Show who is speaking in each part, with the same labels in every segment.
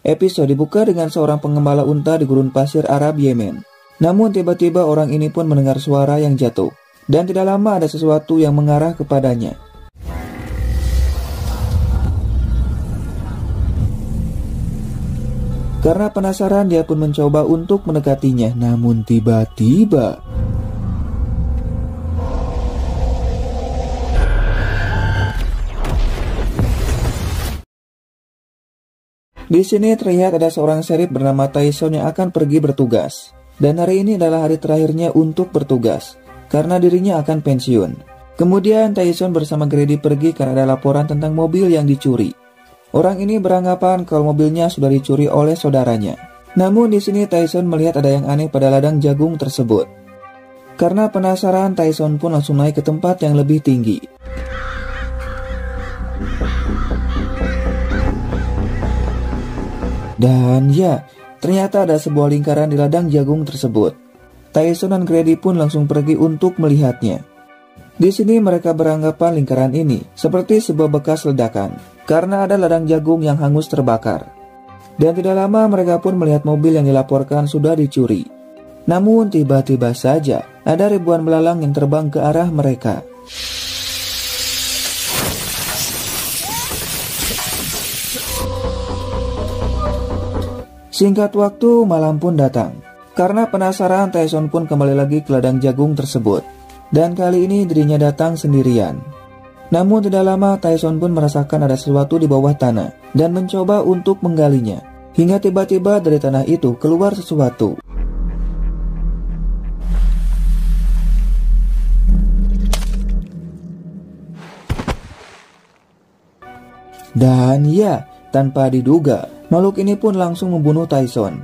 Speaker 1: Episode dibuka dengan seorang pengembala unta di gurun pasir Arab Yemen. Namun tiba-tiba orang ini pun mendengar suara yang jatuh. Dan tidak lama ada sesuatu yang mengarah kepadanya. Karena penasaran dia pun mencoba untuk mendekatinya. Namun tiba-tiba di sini terlihat ada seorang sheriff bernama Tyson yang akan pergi bertugas. Dan hari ini adalah hari terakhirnya untuk bertugas, karena dirinya akan pensiun. Kemudian Tyson bersama Grady pergi karena ada laporan tentang mobil yang dicuri. Orang ini beranggapan kalau mobilnya sudah dicuri oleh saudaranya. Namun di sini Tyson melihat ada yang aneh pada ladang jagung tersebut. Karena penasaran, Tyson pun langsung naik ke tempat yang lebih tinggi. Dan ya, ternyata ada sebuah lingkaran di ladang jagung tersebut. Tyson dan Grady pun langsung pergi untuk melihatnya. Di sini mereka beranggapan lingkaran ini seperti sebuah bekas ledakan, karena ada ladang jagung yang hangus terbakar. Dan tidak lama mereka pun melihat mobil yang dilaporkan sudah dicuri. Namun tiba-tiba saja ada ribuan belalang yang terbang ke arah mereka. Singkat waktu, malam pun datang. Karena penasaran, Tyson pun kembali lagi ke ladang jagung tersebut. Dan kali ini dirinya datang sendirian. Namun tidak lama, Tyson pun merasakan ada sesuatu di bawah tanah dan mencoba untuk menggalinya. Hingga tiba-tiba dari tanah itu keluar sesuatu. Dan ya, tanpa diduga, makhluk ini pun langsung membunuh Tyson.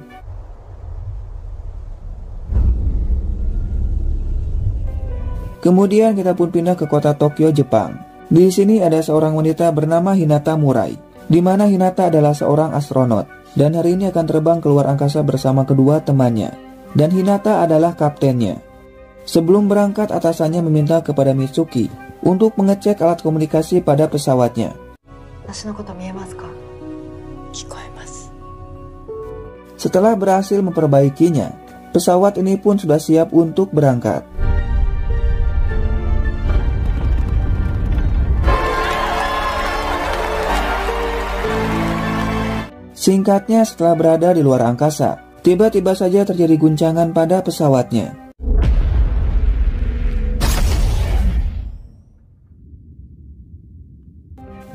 Speaker 1: Kemudian kita pun pindah ke kota Tokyo, Jepang. Di sini ada seorang wanita bernama Hinata Murai, di mana Hinata adalah seorang astronot dan hari ini akan terbang keluar angkasa bersama kedua temannya. Dan Hinata adalah kaptennya. Sebelum berangkat, atasannya meminta kepada Mitsuki untuk mengecek alat komunikasi pada pesawatnya. Setelah berhasil memperbaikinya, pesawat ini pun sudah siap untuk berangkat. Singkatnya, setelah berada di luar angkasa, tiba-tiba saja terjadi guncangan pada pesawatnya.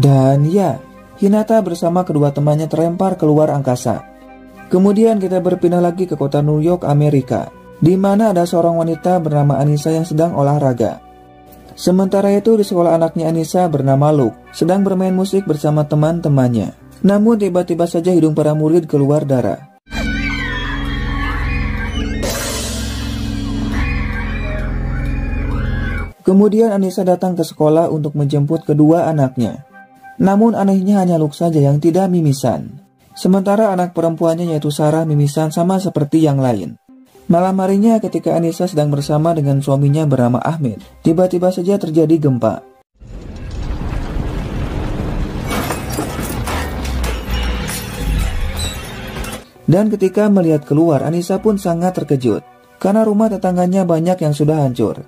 Speaker 1: Dan ya, Hinata bersama kedua temannya terlempar keluar angkasa. Kemudian kita berpindah lagi ke kota New York, Amerika, di mana ada seorang wanita bernama Anissa yang sedang olahraga. Sementara itu di sekolah anaknya Anissa bernama Luke sedang bermain musik bersama teman-temannya. Namun tiba-tiba saja hidung para murid keluar darah. Kemudian Anissa datang ke sekolah untuk menjemput kedua anaknya. Namun anehnya hanya Luke saja yang tidak mimisan. Sementara anak perempuannya yaitu Sarah mimisan sama seperti yang lain. Malam harinya ketika Anissa sedang bersama dengan suaminya bernama Ahmed, tiba-tiba saja terjadi gempa. Dan ketika melihat keluar, Anissa pun sangat terkejut karena rumah tetangganya banyak yang sudah hancur.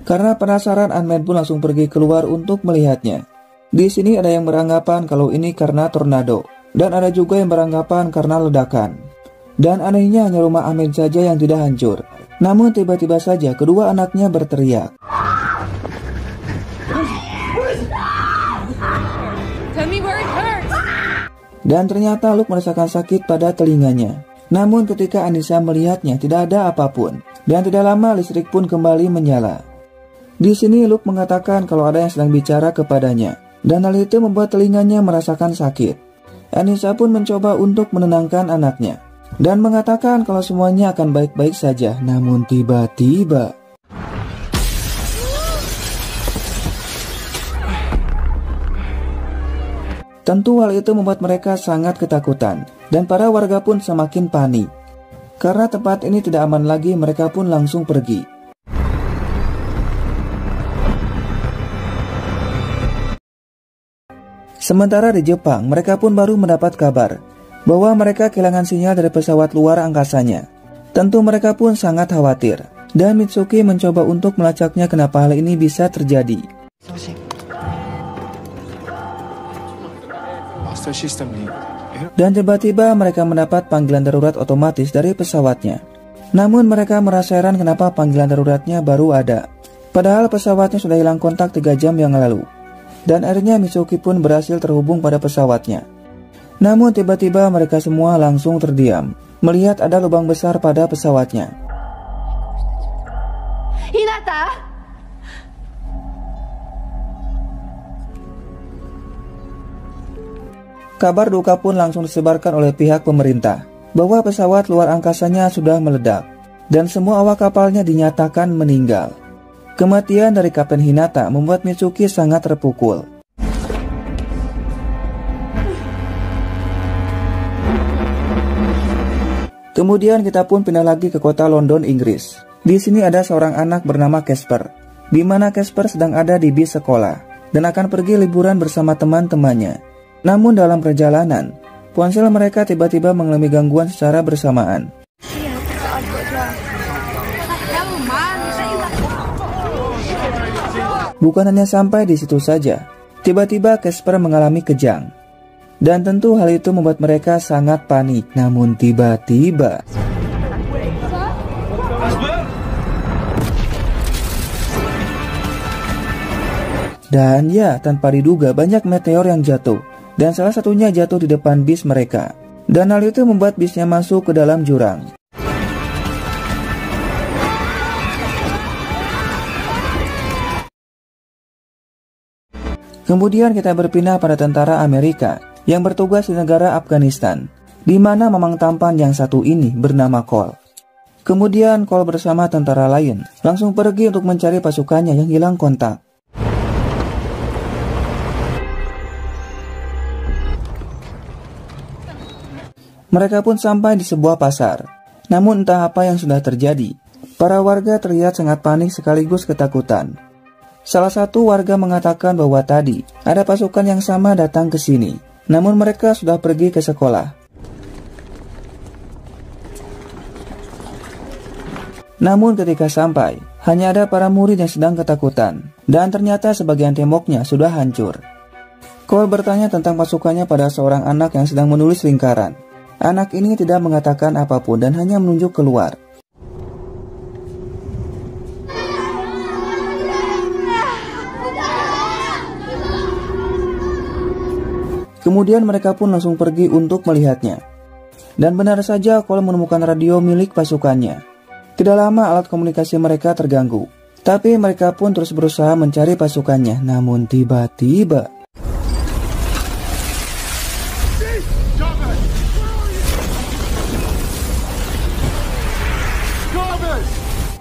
Speaker 1: Karena penasaran, Ahmed pun langsung pergi keluar untuk melihatnya. Di sini ada yang beranggapan kalau ini karena tornado, dan ada juga yang beranggapan karena ledakan. Dan anehnya hanya rumah Ahmed saja yang tidak hancur. Namun tiba-tiba saja kedua anaknya berteriak. Dan ternyata Luke merasakan sakit pada telinganya. Namun ketika Anissa melihatnya tidak ada apapun, dan tidak lama listrik pun kembali menyala. Di sini Luke mengatakan kalau ada yang sedang bicara kepadanya, dan hal itu membuat telinganya merasakan sakit. Anissa pun mencoba untuk menenangkan anaknya, dan mengatakan kalau semuanya akan baik-baik saja. Namun tiba-tiba tentu hal itu membuat mereka sangat ketakutan, dan para warga pun semakin panik. Karena tempat ini tidak aman lagi, mereka pun langsung pergi. Sementara di Jepang, mereka pun baru mendapat kabar bahwa mereka kehilangan sinyal dari pesawat luar angkasanya. Tentu mereka pun sangat khawatir, dan Mitsuki mencoba untuk melacaknya kenapa hal ini bisa terjadi. Dan tiba-tiba mereka mendapat panggilan darurat otomatis dari pesawatnya. Namun mereka merasa heran kenapa panggilan daruratnya baru ada, padahal pesawatnya sudah hilang kontak 3 jam yang lalu. Dan akhirnya Mitsuki pun berhasil terhubung pada pesawatnya. Namun tiba-tiba mereka semua langsung terdiam melihat ada lubang besar pada pesawatnya. Hinata! Kabar duka pun langsung disebarkan oleh pihak pemerintah bahwa pesawat luar angkasanya sudah meledak dan semua awak kapalnya dinyatakan meninggal. Kematian dari Kapten Hinata membuat Mitsuki sangat terpukul. Kemudian kita pun pindah lagi ke kota London, Inggris. Di sini ada seorang anak bernama Casper, di mana Casper sedang ada di bis sekolah dan akan pergi liburan bersama teman-temannya. Namun dalam perjalanan, ponsel mereka tiba-tiba mengalami gangguan secara bersamaan. Bukan hanya sampai di situ saja, tiba-tiba Casper mengalami kejang. Dan tentu hal itu membuat mereka sangat panik. Namun tiba-tiba dan ya, tanpa diduga banyak meteor yang jatuh. Dan salah satunya jatuh di depan bis mereka. Dan hal itu membuat bisnya masuk ke dalam jurang. Kemudian kita berpindah pada tentara Amerika yang bertugas di negara Afghanistan, di mana mamang tampan yang satu ini bernama Cole. Kemudian Cole bersama tentara lain langsung pergi untuk mencari pasukannya yang hilang kontak. Mereka pun sampai di sebuah pasar. Namun entah apa yang sudah terjadi, para warga terlihat sangat panik sekaligus ketakutan. Salah satu warga mengatakan bahwa tadi ada pasukan yang sama datang ke sini, namun mereka sudah pergi ke sekolah. Namun ketika sampai, hanya ada para murid yang sedang ketakutan, dan ternyata sebagian temboknya sudah hancur. Cole bertanya tentang pasukannya pada seorang anak yang sedang menulis lingkaran. Anak ini tidak mengatakan apapun dan hanya menunjuk keluar. Kemudian mereka pun langsung pergi untuk melihatnya. Dan benar saja Cole menemukan radio milik pasukannya. Tidak lama alat komunikasi mereka terganggu. Tapi mereka pun terus berusaha mencari pasukannya. Namun tiba-tiba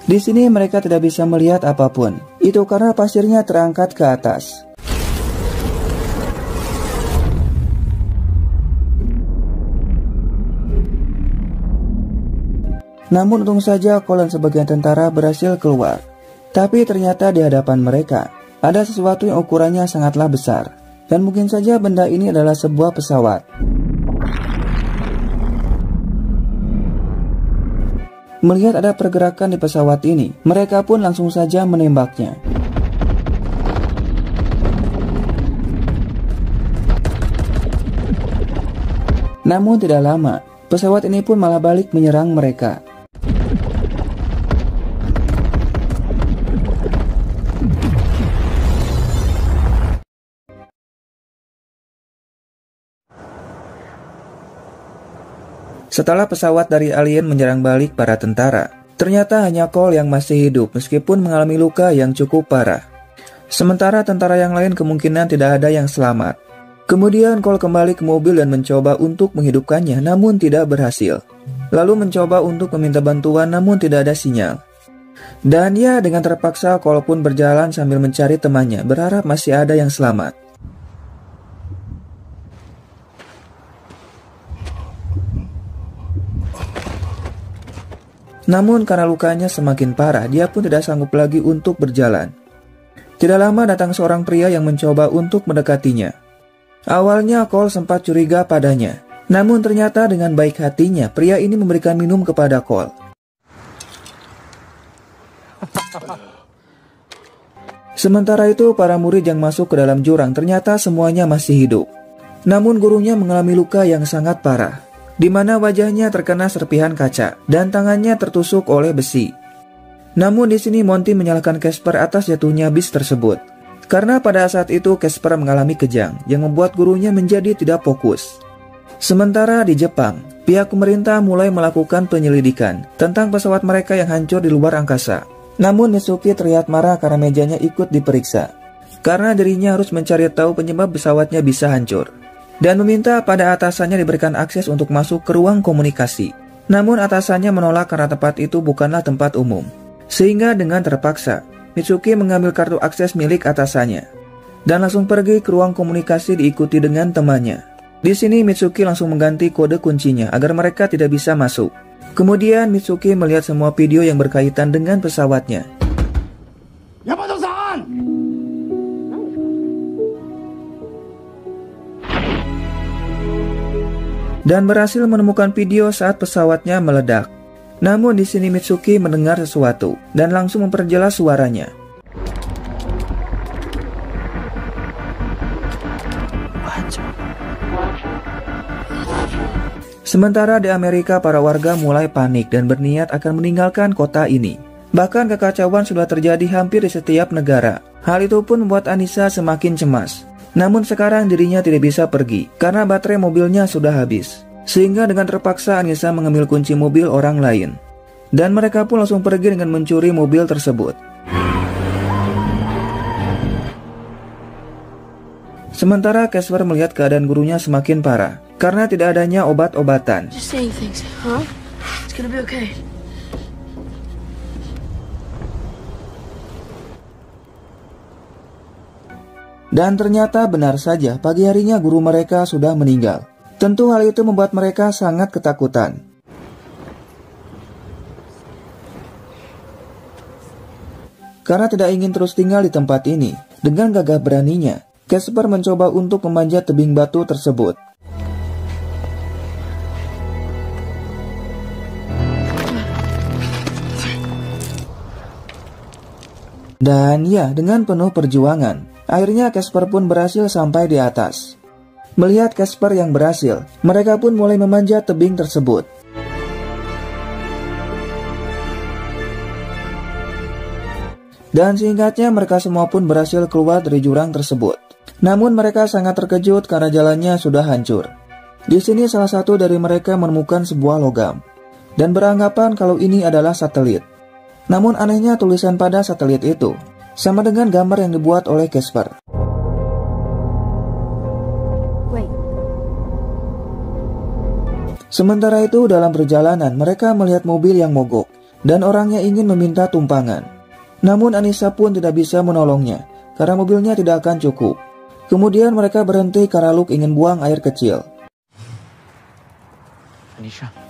Speaker 1: di sini mereka tidak bisa melihat apapun. Itu karena pasirnya terangkat ke atas. Namun untung saja Cole dan sebagian tentara berhasil keluar. Tapi ternyata di hadapan mereka ada sesuatu yang ukurannya sangatlah besar. Dan mungkin saja benda ini adalah sebuah pesawat. Melihat ada pergerakan di pesawat ini, mereka pun langsung saja menembaknya. Namun tidak lama, pesawat ini pun malah balik menyerang mereka. Setelah pesawat dari alien menyerang balik para tentara, ternyata hanya Cole yang masih hidup meskipun mengalami luka yang cukup parah. Sementara tentara yang lain kemungkinan tidak ada yang selamat. Kemudian Cole kembali ke mobil dan mencoba untuk menghidupkannya namun tidak berhasil. Lalu mencoba untuk meminta bantuan namun tidak ada sinyal. Dan ya, dengan terpaksa Cole pun berjalan sambil mencari temannya berharap masih ada yang selamat. Namun karena lukanya semakin parah, dia pun tidak sanggup lagi untuk berjalan. Tidak lama datang seorang pria yang mencoba untuk mendekatinya. Awalnya Cole sempat curiga padanya. Namun ternyata dengan baik hatinya, pria ini memberikan minum kepada Cole. Sementara itu, para murid yang masuk ke dalam jurang ternyata semuanya masih hidup. Namun gurunya mengalami luka yang sangat parah, di mana wajahnya terkena serpihan kaca dan tangannya tertusuk oleh besi. Namun di sini Monty menyalahkan Casper atas jatuhnya bis tersebut, karena pada saat itu Casper mengalami kejang yang membuat gurunya menjadi tidak fokus. Sementara di Jepang, pihak pemerintah mulai melakukan penyelidikan tentang pesawat mereka yang hancur di luar angkasa. Namun Mitsuki terlihat marah karena mejanya ikut diperiksa, karena dirinya harus mencari tahu penyebab pesawatnya bisa hancur, dan meminta pada atasannya diberikan akses untuk masuk ke ruang komunikasi. Namun atasannya menolak karena tempat itu bukanlah tempat umum. Sehingga dengan terpaksa, Mitsuki mengambil kartu akses milik atasannya dan langsung pergi ke ruang komunikasi diikuti dengan temannya. Di sini Mitsuki langsung mengganti kode kuncinya agar mereka tidak bisa masuk. Kemudian Mitsuki melihat semua video yang berkaitan dengan pesawatnya.
Speaker 2: Yamato-san!
Speaker 1: Dan berhasil menemukan video saat pesawatnya meledak. Namun di sini Mitsuki mendengar sesuatu dan langsung memperjelas suaranya. Sementara di Amerika, para warga mulai panik dan berniat akan meninggalkan kota ini. Bahkan kekacauan sudah terjadi hampir di setiap negara. Hal itu pun membuat Anissa semakin cemas. Namun sekarang dirinya tidak bisa pergi karena baterai mobilnya sudah habis. Sehingga dengan terpaksa Anissa mengambil kunci mobil orang lain. Dan mereka pun langsung pergi dengan mencuri mobil tersebut. Sementara Casper melihat keadaan gurunya semakin parah karena tidak adanya obat-obatan. Dan ternyata benar saja, pagi harinya guru mereka sudah meninggal. Tentu hal itu membuat mereka sangat ketakutan. Karena tidak ingin terus tinggal di tempat ini, dengan gagah beraninya, Casper mencoba untuk memanjat tebing batu tersebut. Dan ya, dengan penuh perjuangan, akhirnya Casper pun berhasil sampai di atas. Melihat Casper yang berhasil, mereka pun mulai memanjat tebing tersebut. Dan singkatnya mereka semua pun berhasil keluar dari jurang tersebut. Namun mereka sangat terkejut karena jalannya sudah hancur. Di sini salah satu dari mereka menemukan sebuah logam dan beranggapan kalau ini adalah satelit. Namun anehnya tulisan pada satelit itu sama dengan gambar yang dibuat oleh Casper. Sementara itu dalam perjalanan mereka melihat mobil yang mogok dan orangnya ingin meminta tumpangan. Namun Anissa pun tidak bisa menolongnya karena mobilnya tidak akan cukup. Kemudian mereka berhenti karena Luke ingin buang air kecil.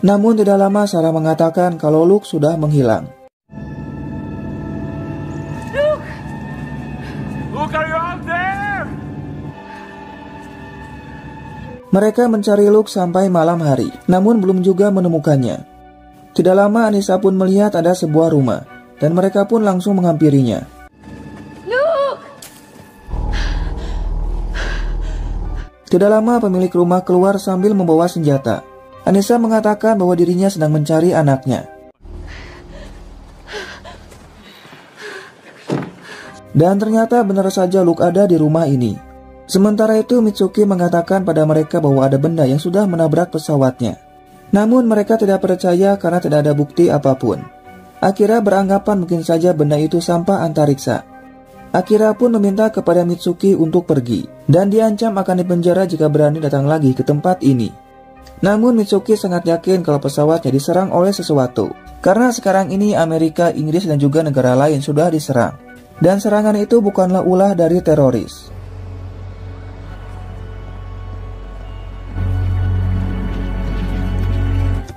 Speaker 1: Namun tidak lama Sarah mengatakan kalau Luke sudah menghilang.
Speaker 2: Luke, are you out there?
Speaker 1: Mereka mencari Luke sampai malam hari, namun belum juga menemukannya. Tidak lama Anissa pun melihat ada sebuah rumah, dan mereka pun langsung menghampirinya.
Speaker 3: Luke!
Speaker 1: Tidak lama pemilik rumah keluar sambil membawa senjata. Anissa mengatakan bahwa dirinya sedang mencari anaknya. Dan ternyata benar saja Luke ada di rumah ini. Sementara itu Mitsuki mengatakan pada mereka bahwa ada benda yang sudah menabrak pesawatnya. Namun mereka tidak percaya karena tidak ada bukti apapun. Akira beranggapan mungkin saja benda itu sampah antariksa. Akira pun meminta kepada Mitsuki untuk pergi dan diancam akan dipenjara jika berani datang lagi ke tempat ini. Namun Mitsuki sangat yakin kalau pesawatnya diserang oleh sesuatu. Karena sekarang ini Amerika, Inggris dan juga negara lain sudah diserang. Dan serangan itu bukanlah ulah dari teroris.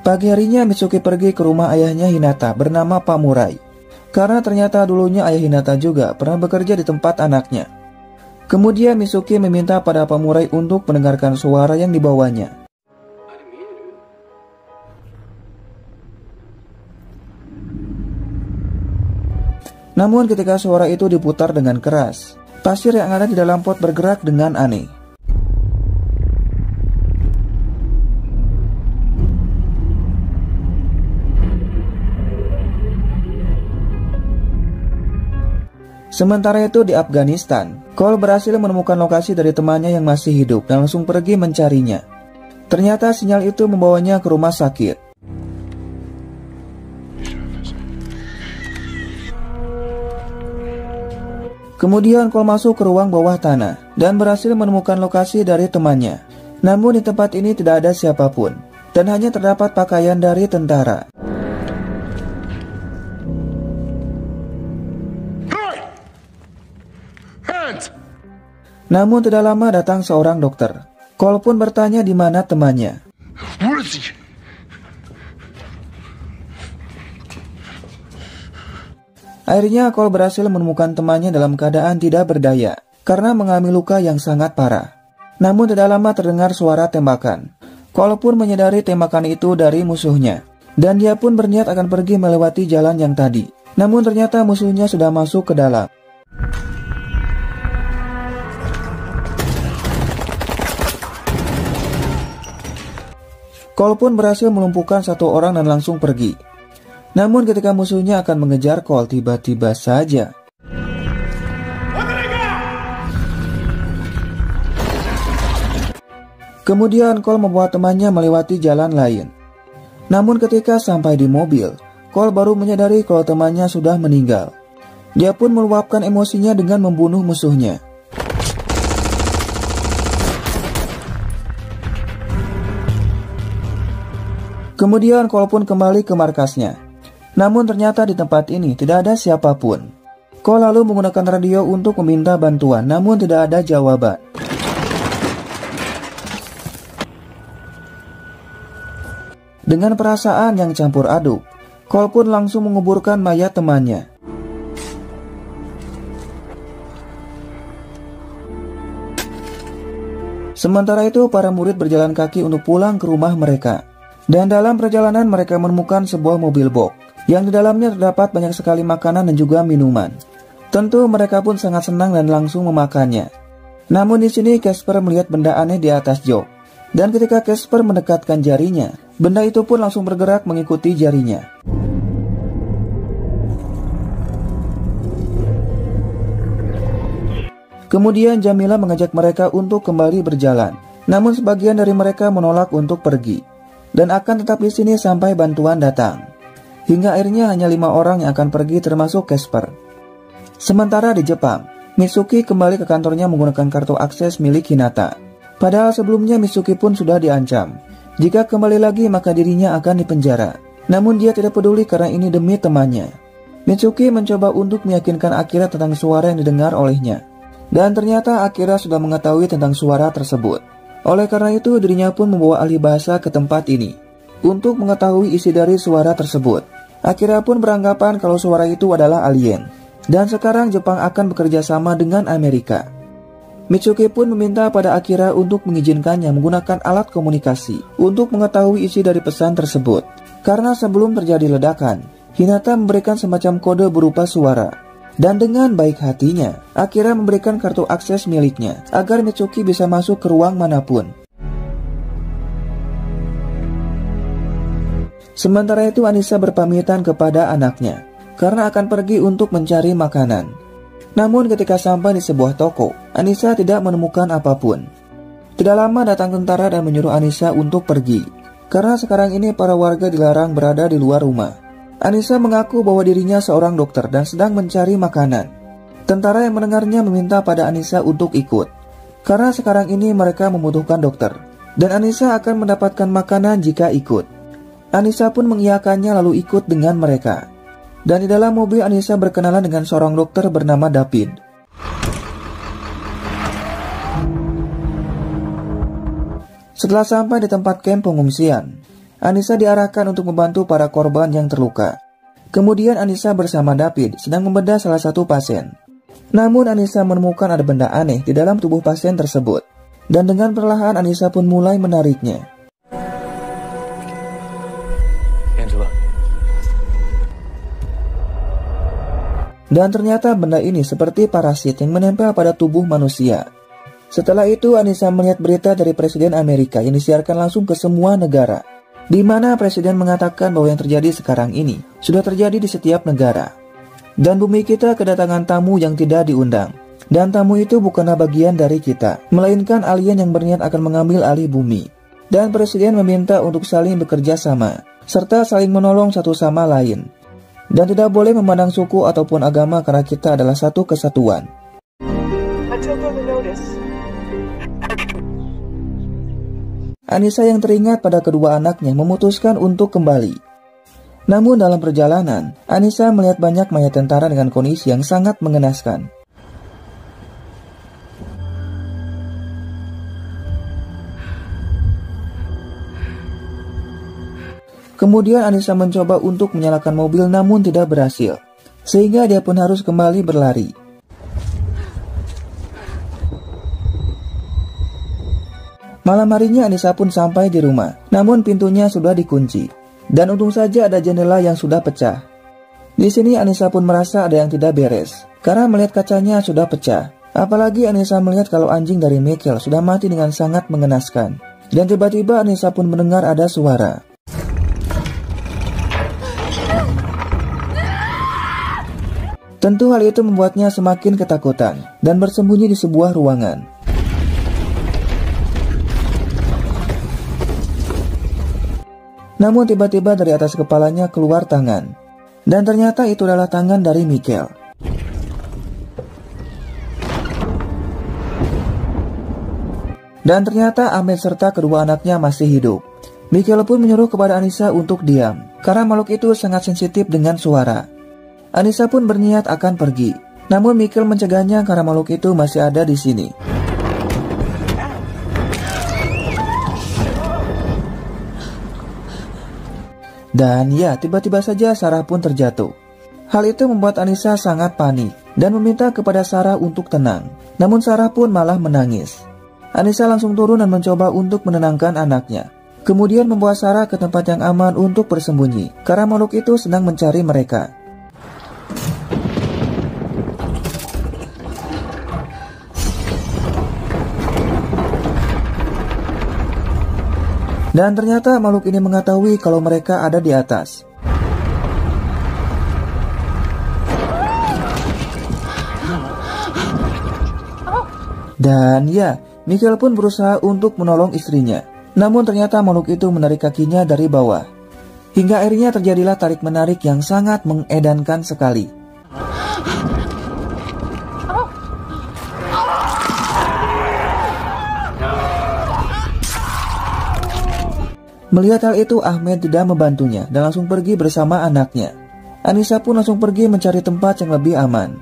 Speaker 1: Pagi harinya Mitsuki pergi ke rumah ayahnya Hinata bernama Pak Murai. Karena ternyata dulunya ayah Hinata juga pernah bekerja di tempat anaknya. Kemudian Mitsuki meminta pada pemurai untuk mendengarkan suara yang dibawanya. Namun ketika suara itu diputar dengan keras, pasir yang ada di dalam pot bergerak dengan aneh. Sementara itu di Afghanistan, Cole berhasil menemukan lokasi dari temannya yang masih hidup dan langsung pergi mencarinya. Ternyata sinyal itu membawanya ke rumah sakit. Kemudian Cole masuk ke ruang bawah tanah dan berhasil menemukan lokasi dari temannya. Namun di tempat ini tidak ada siapapun dan hanya terdapat pakaian dari tentara. Namun tidak lama datang seorang dokter. Cole pun bertanya di mana temannya. Akhirnya Cole berhasil menemukan temannya dalam keadaan tidak berdaya karena mengalami luka yang sangat parah. Namun tidak lama terdengar suara tembakan. Cole pun menyadari tembakan itu dari musuhnya dan dia pun berniat akan pergi melewati jalan yang tadi. Namun ternyata musuhnya sudah masuk ke dalam. Cole pun berhasil melumpuhkan satu orang dan langsung pergi. Namun ketika musuhnya akan mengejar Cole, tiba-tiba saja kemudian Cole membawa temannya melewati jalan lain. Namun ketika sampai di mobil, Cole baru menyadari kalau temannya sudah meninggal. Dia pun meluapkan emosinya dengan membunuh musuhnya. Kemudian Cole pun kembali ke markasnya. Namun ternyata di tempat ini tidak ada siapapun. Cole lalu menggunakan radio untuk meminta bantuan, namun tidak ada jawaban. Dengan perasaan yang campur aduk, Cole pun langsung menguburkan mayat temannya. Sementara itu para murid berjalan kaki untuk pulang ke rumah mereka. Dan dalam perjalanan mereka menemukan sebuah mobil box yang di dalamnya terdapat banyak sekali makanan dan juga minuman. Tentu mereka pun sangat senang dan langsung memakannya. Namun di sini Casper melihat benda aneh di atas jok. Dan ketika Casper mendekatkan jarinya, benda itu pun langsung bergerak mengikuti jarinya. Kemudian Jamila mengajak mereka untuk kembali berjalan. Namun sebagian dari mereka menolak untuk pergi dan akan tetap di sini sampai bantuan datang. Hingga akhirnya hanya 5 orang yang akan pergi termasuk Casper. Sementara di Jepang, Mitsuki kembali ke kantornya menggunakan kartu akses milik Hinata. Padahal sebelumnya Mitsuki pun sudah diancam. Jika kembali lagi maka dirinya akan dipenjara. Namun dia tidak peduli karena ini demi temannya. Mitsuki mencoba untuk meyakinkan Akira tentang suara yang didengar olehnya. Dan ternyata Akira sudah mengetahui tentang suara tersebut. Oleh karena itu dirinya pun membawa ahli bahasa ke tempat ini untuk mengetahui isi dari suara tersebut. Akira pun beranggapan kalau suara itu adalah alien. Dan sekarang Jepang akan bekerja sama dengan Amerika. Mitsuki pun meminta pada Akira untuk mengizinkannya menggunakan alat komunikasi untuk mengetahui isi dari pesan tersebut. Karena sebelum terjadi ledakan, Hinata memberikan semacam kode berupa suara. Dan dengan baik hatinya, Akira memberikan kartu akses miliknya agar Mitsuki bisa masuk ke ruang manapun. Sementara itu Anissa berpamitan kepada anaknya karena akan pergi untuk mencari makanan. Namun ketika sampai di sebuah toko, Anissa tidak menemukan apapun. Tidak lama datang tentara dan menyuruh Anissa untuk pergi karena sekarang ini para warga dilarang berada di luar rumah. Anissa mengaku bahwa dirinya seorang dokter dan sedang mencari makanan. Tentara yang mendengarnya meminta pada Anissa untuk ikut karena sekarang ini mereka membutuhkan dokter dan Anissa akan mendapatkan makanan jika ikut. Anissa pun mengiyakannya lalu ikut dengan mereka. Dan di dalam mobil Anissa berkenalan dengan seorang dokter bernama David. Setelah sampai di tempat kamp pengungsian, Anissa diarahkan untuk membantu para korban yang terluka. Kemudian Anissa bersama David sedang membedah salah satu pasien. Namun Anissa menemukan ada benda aneh di dalam tubuh pasien tersebut. Dan dengan perlahan Anissa pun mulai menariknya.
Speaker 2: Angela.
Speaker 1: Dan ternyata benda ini seperti parasit yang menempel pada tubuh manusia. Setelah itu Anissa melihat berita dari Presiden Amerika yang disiarkan langsung ke semua negara, di mana Presiden mengatakan bahwa yang terjadi sekarang ini sudah terjadi di setiap negara. Dan bumi kita kedatangan tamu yang tidak diundang. Dan tamu itu bukanlah bagian dari kita, melainkan alien yang berniat akan mengambil alih bumi. Dan Presiden meminta untuk saling bekerja sama, serta saling menolong satu sama lain. Dan tidak boleh memandang suku ataupun agama karena kita adalah satu kesatuan. Anissa yang teringat pada kedua anaknya memutuskan untuk kembali. Namun dalam perjalanan, Anissa melihat banyak mayat tentara dengan kondisi yang sangat mengenaskan. Kemudian Anissa mencoba untuk menyalakan mobil namun tidak berhasil, sehingga dia pun harus kembali berlari. Malam harinya Anissa pun sampai di rumah, namun pintunya sudah dikunci. Dan untung saja ada jendela yang sudah pecah. Di sini Anissa pun merasa ada yang tidak beres, karena melihat kacanya sudah pecah. Apalagi Anissa melihat kalau anjing dari Michael sudah mati dengan sangat mengenaskan. Dan tiba-tiba Anissa pun mendengar ada suara. Tentu hal itu membuatnya semakin ketakutan dan bersembunyi di sebuah ruangan. Namun tiba-tiba dari atas kepalanya keluar tangan. Dan ternyata itu adalah tangan dari Michael. Dan ternyata Ahmed serta kedua anaknya masih hidup. Michael pun menyuruh kepada Anissa untuk diam, karena makhluk itu sangat sensitif dengan suara. Anissa pun berniat akan pergi. Namun Michael mencegahnya karena makhluk itu masih ada di sini. Dan ya, tiba-tiba saja Sarah pun terjatuh. Hal itu membuat Anissa sangat panik dan meminta kepada Sarah untuk tenang. Namun Sarah pun malah menangis. Anissa langsung turun dan mencoba untuk menenangkan anaknya. Kemudian membawa Sarah ke tempat yang aman untuk bersembunyi, karena makhluk itu sedang mencari mereka. Dan ternyata makhluk ini mengetahui kalau mereka ada di atas. Dan ya, Michael pun berusaha untuk menolong istrinya. Namun ternyata makhluk itu menarik kakinya dari bawah. Hingga akhirnya terjadilah tarik-menarik yang sangat mengedankan sekali. Melihat hal itu, Ahmed tidak membantunya dan langsung pergi bersama anaknya. Anissa pun langsung pergi mencari tempat yang lebih aman.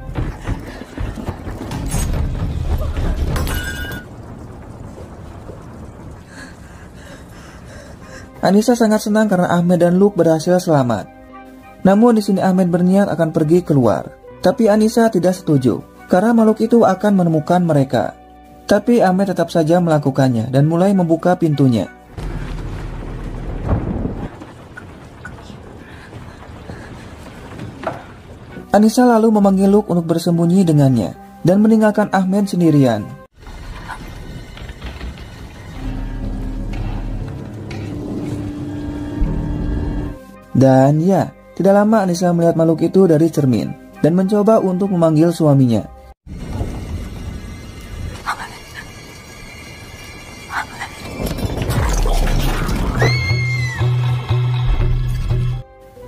Speaker 1: Anissa sangat senang karena Ahmed dan Luke berhasil selamat. Namun di sini Ahmed berniat akan pergi keluar. Tapi Anissa tidak setuju, karena makhluk itu akan menemukan mereka. Tapi Ahmed tetap saja melakukannya dan mulai membuka pintunya. Anissa lalu memanggil Luke untuk bersembunyi dengannya dan meninggalkan Ahmed sendirian. Dan ya, tidak lama Anissa melihat makhluk itu dari cermin dan mencoba untuk memanggil suaminya.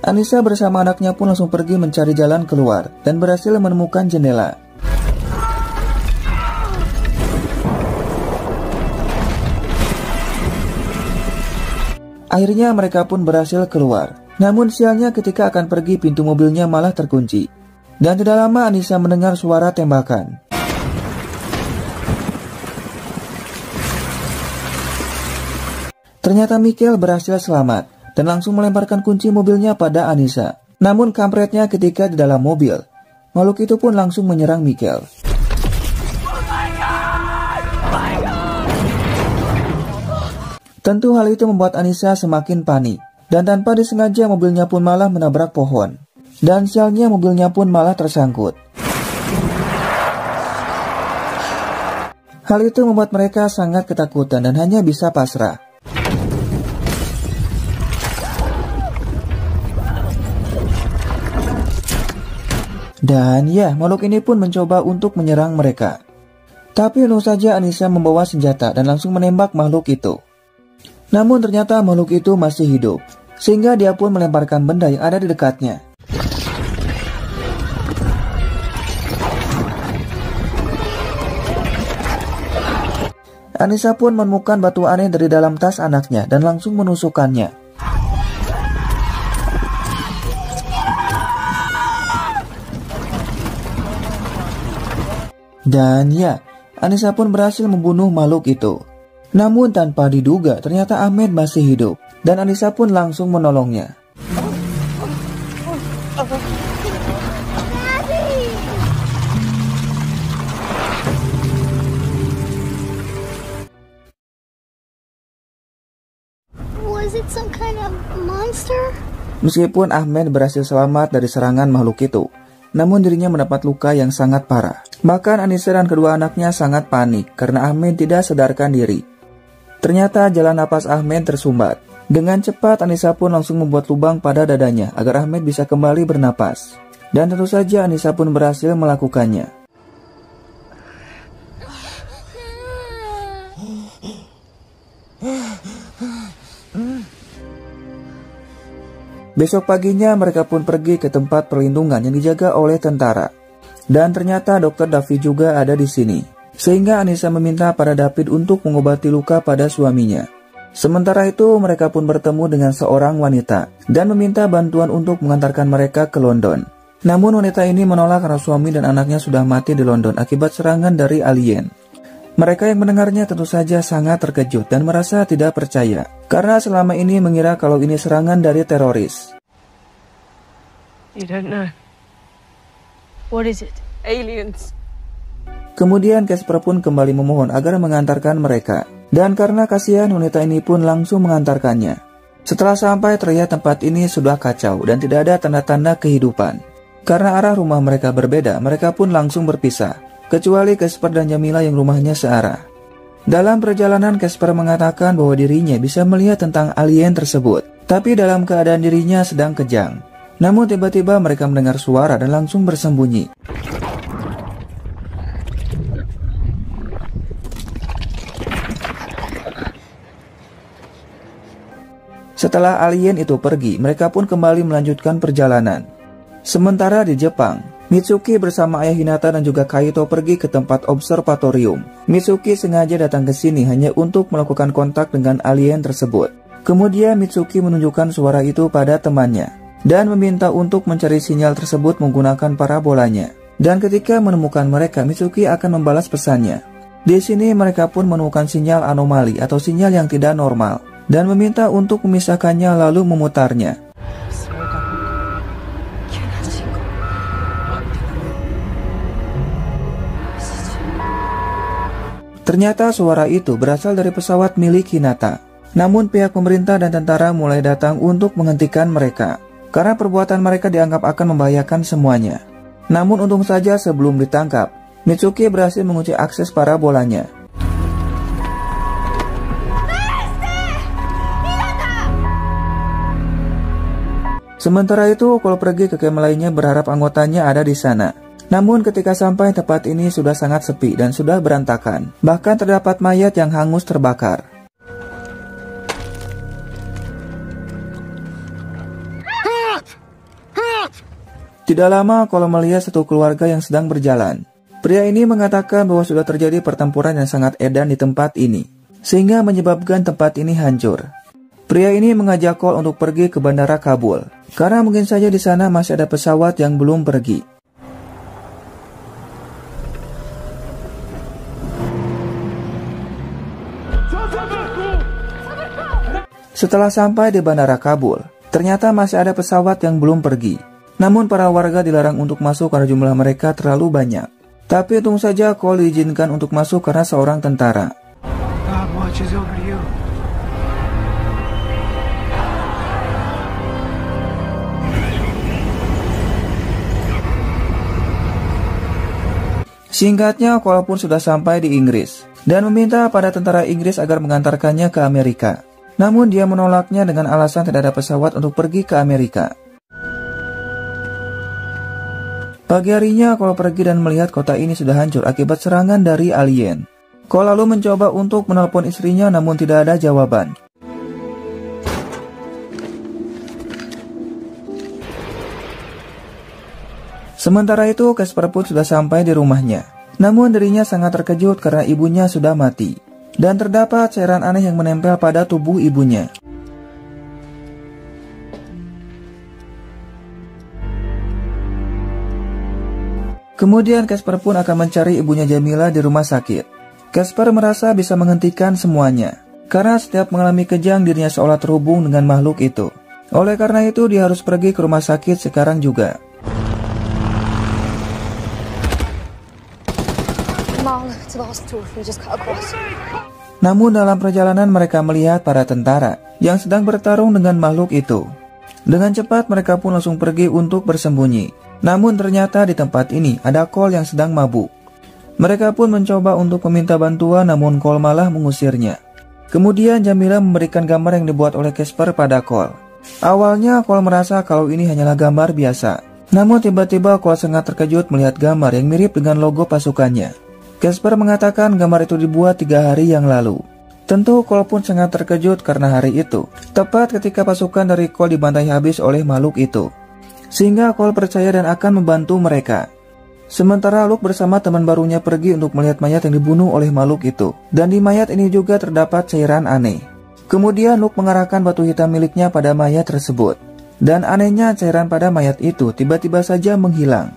Speaker 1: Anissa bersama anaknya pun langsung pergi mencari jalan keluar dan berhasil menemukan jendela. Akhirnya mereka pun berhasil keluar. Namun sialnya ketika akan pergi pintu mobilnya malah terkunci. Dan tidak lama Anissa mendengar suara tembakan. Ternyata Michael berhasil selamat dan langsung melemparkan kunci mobilnya pada Anissa. Namun kampretnya ketika di dalam mobil, makhluk itu pun langsung menyerang Michael. Tentu hal itu membuat Anissa semakin panik, dan tanpa disengaja mobilnya pun malah menabrak pohon. Dan sialnya mobilnya pun malah tersangkut. Hal itu membuat mereka sangat ketakutan dan hanya bisa pasrah. Dan ya, makhluk ini pun mencoba untuk menyerang mereka. Tapi untung saja Anissa membawa senjata dan langsung menembak makhluk itu. Namun ternyata makhluk itu masih hidup, sehingga dia pun melemparkan benda yang ada di dekatnya. Anissa pun menemukan batu aneh dari dalam tas anaknya dan langsung menusukkannya. Dan ya, Anissa pun berhasil membunuh makhluk itu. Namun tanpa diduga, ternyata Ahmed masih hidup, dan Anissa pun langsung menolongnya.
Speaker 3: Was it some kind of monster?
Speaker 1: Meskipun Ahmed berhasil selamat dari serangan makhluk itu, namun dirinya mendapat luka yang sangat parah. Bahkan Anissa dan kedua anaknya sangat panik karena Ahmed tidak sadarkan diri. Ternyata jalan napas Ahmed tersumbat. Dengan cepat Anissa pun langsung membuat lubang pada dadanya agar Ahmed bisa kembali bernapas. Dan tentu saja Anissa pun berhasil melakukannya. Besok paginya mereka pun pergi ke tempat perlindungan yang dijaga oleh tentara. Dan ternyata Dr. David juga ada di sini. Sehingga Anissa meminta pada David untuk mengobati luka pada suaminya. Sementara itu mereka pun bertemu dengan seorang wanita dan meminta bantuan untuk mengantarkan mereka ke London. Namun wanita ini menolak karena suami dan anaknya sudah mati di London akibat serangan dari alien. Mereka yang mendengarnya tentu saja sangat terkejut dan merasa tidak percaya. Karena selama ini mengira kalau ini serangan dari teroris.
Speaker 4: You don't know. What is it? Aliens.
Speaker 1: Kemudian Casper pun kembali memohon agar mengantarkan mereka. Dan karena kasihan wanita ini pun langsung mengantarkannya. Setelah sampai terlihat tempat ini sudah kacau dan tidak ada tanda-tanda kehidupan. Karena arah rumah mereka berbeda, mereka pun langsung berpisah. Kecuali Casper dan Jamila yang rumahnya searah. Dalam perjalanan Casper mengatakan bahwa dirinya bisa melihat tentang alien tersebut. Tapi dalam keadaan dirinya sedang kejang. Namun tiba-tiba mereka mendengar suara dan langsung bersembunyi. Setelah alien itu pergi, mereka pun kembali melanjutkan perjalanan. Sementara di Jepang, Mitsuki bersama ayah Hinata dan juga Kaito pergi ke tempat observatorium. Mitsuki sengaja datang ke sini hanya untuk melakukan kontak dengan alien tersebut. Kemudian Mitsuki menunjukkan suara itu pada temannya dan meminta untuk mencari sinyal tersebut menggunakan parabolanya. Dan ketika menemukan mereka, Mitsuki akan membalas pesannya. Di sini mereka pun menemukan sinyal anomali atau sinyal yang tidak normal dan meminta untuk memisahkannya lalu memutarnya. Ternyata suara itu berasal dari pesawat milik Hinata. Namun pihak pemerintah dan tentara mulai datang untuk menghentikan mereka, karena perbuatan mereka dianggap akan membahayakan semuanya. Namun untung saja sebelum ditangkap, Mitsuki berhasil mengunci akses parabolanya. Sementara itu, Cole pergi ke camp lainnya berharap anggotanya ada di sana. Namun ketika sampai tempat ini sudah sangat sepi dan sudah berantakan. Bahkan terdapat mayat yang hangus terbakar. Tidak lama Cole melihat satu keluarga yang sedang berjalan. Pria ini mengatakan bahwa sudah terjadi pertempuran yang sangat edan di tempat ini, sehingga menyebabkan tempat ini hancur. Pria ini mengajak Cole untuk pergi ke bandara Kabul, karena mungkin saja di sana masih ada pesawat yang belum pergi. Setelah sampai di bandara Kabul, ternyata masih ada pesawat yang belum pergi. Namun para warga dilarang untuk masuk karena jumlah mereka terlalu banyak. Tapi untung saja Cole diizinkan untuk masuk karena seorang tentara.
Speaker 2: God watches over you.
Speaker 1: Singkatnya, Cole pun sudah sampai di Inggris dan meminta pada tentara Inggris agar mengantarkannya ke Amerika. Namun dia menolaknya dengan alasan tidak ada pesawat untuk pergi ke Amerika. Pagi harinya, Cole pergi dan melihat kota ini sudah hancur akibat serangan dari alien. Cole lalu mencoba untuk menelpon istrinya namun tidak ada jawaban. Sementara itu, Casper pun sudah sampai di rumahnya. Namun dirinya sangat terkejut karena ibunya sudah mati. Dan terdapat cairan aneh yang menempel pada tubuh ibunya. Kemudian Casper pun akan mencari ibunya Jamila di rumah sakit. Casper merasa bisa menghentikan semuanya, karena setiap mengalami kejang dirinya seolah terhubung dengan makhluk itu. Oleh karena itu dia harus pergi ke rumah sakit sekarang juga. Namun dalam perjalanan mereka melihat para tentara yang sedang bertarung dengan makhluk itu. Dengan cepat mereka pun langsung pergi untuk bersembunyi. Namun ternyata di tempat ini ada Cole yang sedang mabuk. Mereka pun mencoba untuk meminta bantuan namun Cole malah mengusirnya. Kemudian Jamila memberikan gambar yang dibuat oleh Casper pada Cole. Awalnya Cole merasa kalau ini hanyalah gambar biasa. Namun tiba-tiba Cole sangat terkejut melihat gambar yang mirip dengan logo pasukannya. Casper mengatakan gambar itu dibuat 3 hari yang lalu. Tentu Cole pun sangat terkejut karena hari itu tepat ketika pasukan dari Cole dibantai habis oleh makhluk itu. Sehingga Cole percaya dan akan membantu mereka. Sementara Luke bersama teman barunya pergi untuk melihat mayat yang dibunuh oleh makhluk itu. Dan di mayat ini juga terdapat cairan aneh. Kemudian Luke mengarahkan batu hitam miliknya pada mayat tersebut. Dan anehnya cairan pada mayat itu tiba-tiba saja menghilang.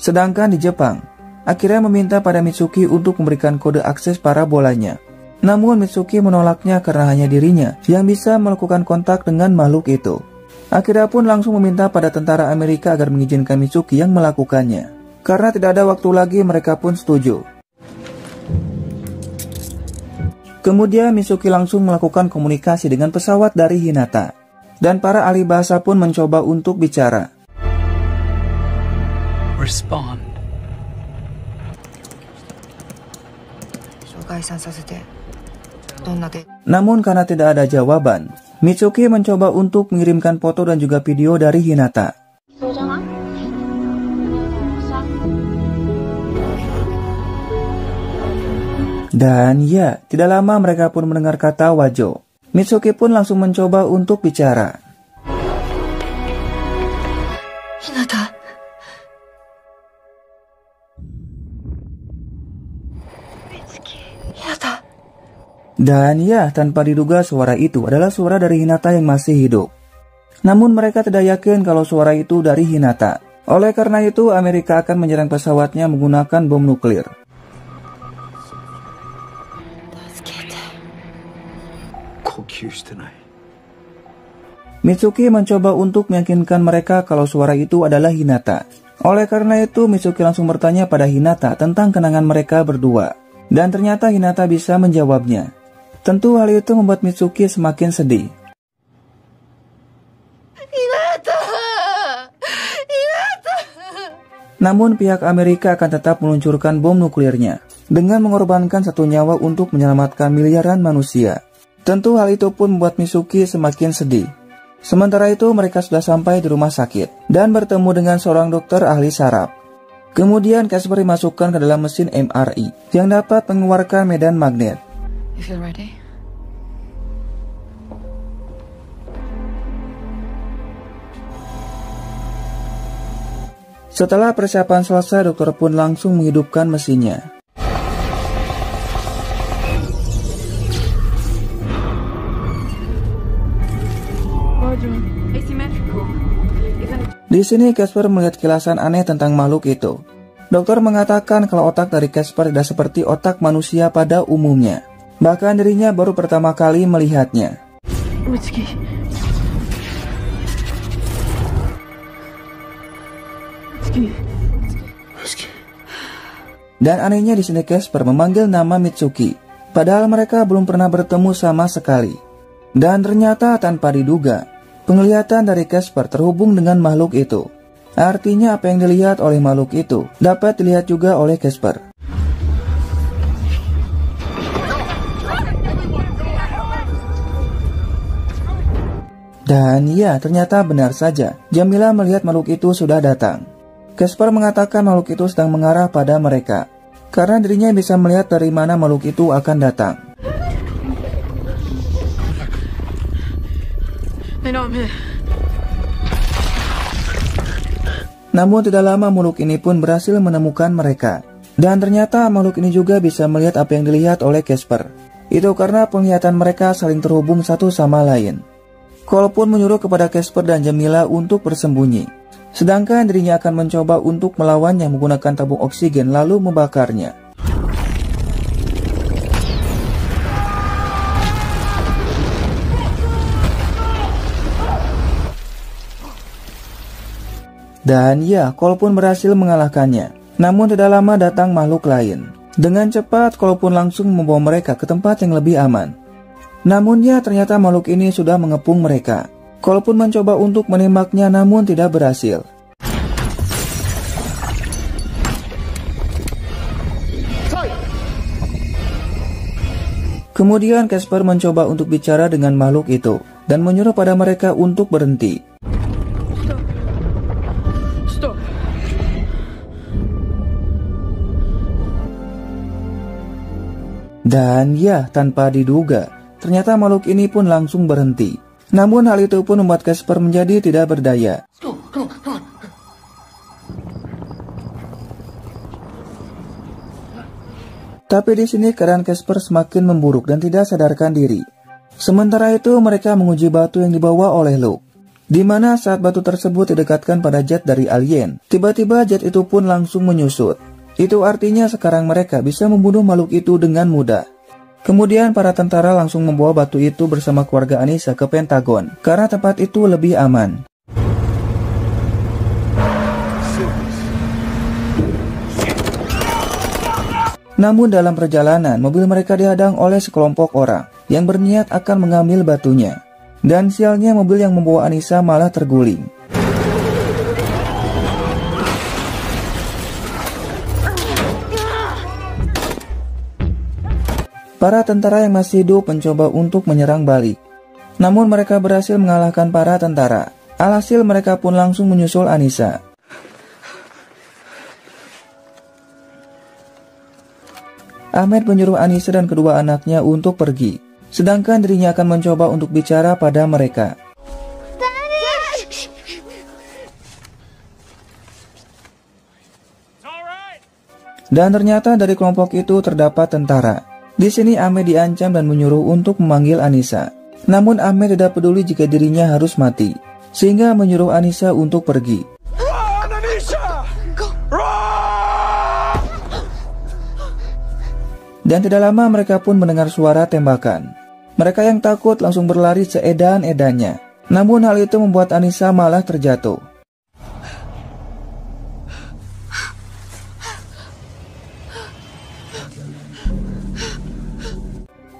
Speaker 1: Sedangkan di Jepang, akhirnya meminta pada Mitsuki untuk memberikan kode akses parabolanya. Namun Mitsuki menolaknya karena hanya dirinya yang bisa melakukan kontak dengan makhluk itu. Akhirnya pun langsung meminta pada tentara Amerika agar mengizinkan Mitsuki yang melakukannya. Karena tidak ada waktu lagi mereka pun setuju. Kemudian Mitsuki langsung melakukan komunikasi dengan pesawat dari Hinata. Dan para ahli bahasa pun mencoba untuk bicara.
Speaker 2: Respond.
Speaker 1: Namun karena tidak ada jawaban, Mitsuki mencoba untuk mengirimkan foto dan juga video dari Hinata. Dan ya, tidak lama mereka pun mendengar kata Wajo. Mitsuki pun langsung mencoba untuk bicara.
Speaker 3: Hinata. Hinata.
Speaker 1: Dan ya, tanpa diduga suara itu adalah suara dari Hinata yang masih hidup. Namun mereka tidak yakin kalau suara itu dari Hinata. Oleh karena itu, Amerika akan menyerang pesawatnya menggunakan bom nuklir. Mitsuki mencoba untuk meyakinkan mereka kalau suara itu adalah Hinata. Oleh karena itu, Mitsuki langsung bertanya pada Hinata tentang kenangan mereka berdua. Dan ternyata Hinata bisa menjawabnya. Tentu hal itu membuat Mitsuki semakin sedih.
Speaker 3: Hinata! Hinata!
Speaker 1: Namun pihak Amerika akan tetap meluncurkan bom nuklirnya dengan mengorbankan 1 nyawa untuk menyelamatkan miliaran manusia. Tentu hal itu pun membuat Mitsuki semakin sedih. Sementara itu mereka sudah sampai di rumah sakit dan bertemu dengan seorang dokter ahli saraf. Kemudian Casper dimasukkan ke dalam mesin MRI yang dapat mengeluarkan medan magnet.
Speaker 4: You feel ready?
Speaker 1: Setelah persiapan selesai, dokter pun langsung menghidupkan mesinnya. Di sini Casper melihat kilasan aneh tentang makhluk itu. Dokter mengatakan kalau otak dari Casper tidak seperti otak manusia pada umumnya. Bahkan dirinya baru pertama kali melihatnya.
Speaker 4: Mitsuki.
Speaker 1: Dan anehnya di sini Casper memanggil nama Mitsuki, padahal mereka belum pernah bertemu sama sekali. Dan ternyata tanpa diduga, penglihatan dari Casper terhubung dengan makhluk itu. Artinya apa yang dilihat oleh makhluk itu dapat dilihat juga oleh Casper. Dan ya, ternyata benar saja, Jamila melihat makhluk itu sudah datang. Casper mengatakan makhluk itu sedang mengarah pada mereka, karena dirinya bisa melihat dari mana makhluk itu akan datang. Namun tidak lama makhluk ini pun berhasil menemukan mereka. Dan ternyata makhluk ini juga bisa melihat apa yang dilihat oleh Casper. Itu karena penglihatan mereka saling terhubung satu sama lain. Cole pun menyuruh kepada Casper dan Jamila untuk bersembunyi. Sedangkan dirinya akan mencoba untuk melawannya menggunakan tabung oksigen lalu membakarnya. Dan ya, Cole pun berhasil mengalahkannya. Namun tidak lama datang makhluk lain. Dengan cepat, Cole pun langsung membawa mereka ke tempat yang lebih aman. Namun ya, ternyata makhluk ini sudah mengepung mereka. Cole pun mencoba untuk menembaknya namun tidak berhasil. Kemudian Casper mencoba untuk bicara dengan makhluk itu dan menyuruh pada mereka untuk berhenti.
Speaker 4: Stop.
Speaker 1: Dan ya, tanpa diduga, ternyata makhluk ini pun langsung berhenti. Namun hal itu pun membuat Casper menjadi tidak berdaya. Tapi di sini keadaan Casper semakin memburuk dan tidak sadarkan diri. Sementara itu mereka menguji batu yang dibawa oleh Luke. Di mana saat batu tersebut didekatkan pada jet dari alien, tiba-tiba jet itu pun langsung menyusut. Itu artinya sekarang mereka bisa membunuh makhluk itu dengan mudah. Kemudian para tentara langsung membawa batu itu bersama keluarga Anissa ke Pentagon, karena tempat itu lebih aman. Namun dalam perjalanan, mobil mereka dihadang oleh sekelompok orang yang berniat akan mengambil batunya. Dan sialnya mobil yang membawa Anissa malah terguling. Para tentara yang masih hidup mencoba untuk menyerang balik. Namun mereka berhasil mengalahkan para tentara. Alhasil mereka pun langsung menyusul Anissa. Ahmed menyuruh Anissa dan kedua anaknya untuk pergi. Sedangkan dirinya akan mencoba untuk bicara pada mereka. Dan ternyata dari kelompok itu terdapat tentara. Di sini Ahmed diancam dan menyuruh untuk memanggil Anissa. Namun Ahmed tidak peduli jika dirinya harus mati, sehingga menyuruh Anissa untuk pergi. Dan tidak lama mereka pun mendengar suara tembakan. Mereka yang takut langsung berlari seedan-edannya. Namun hal itu membuat Anissa malah terjatuh.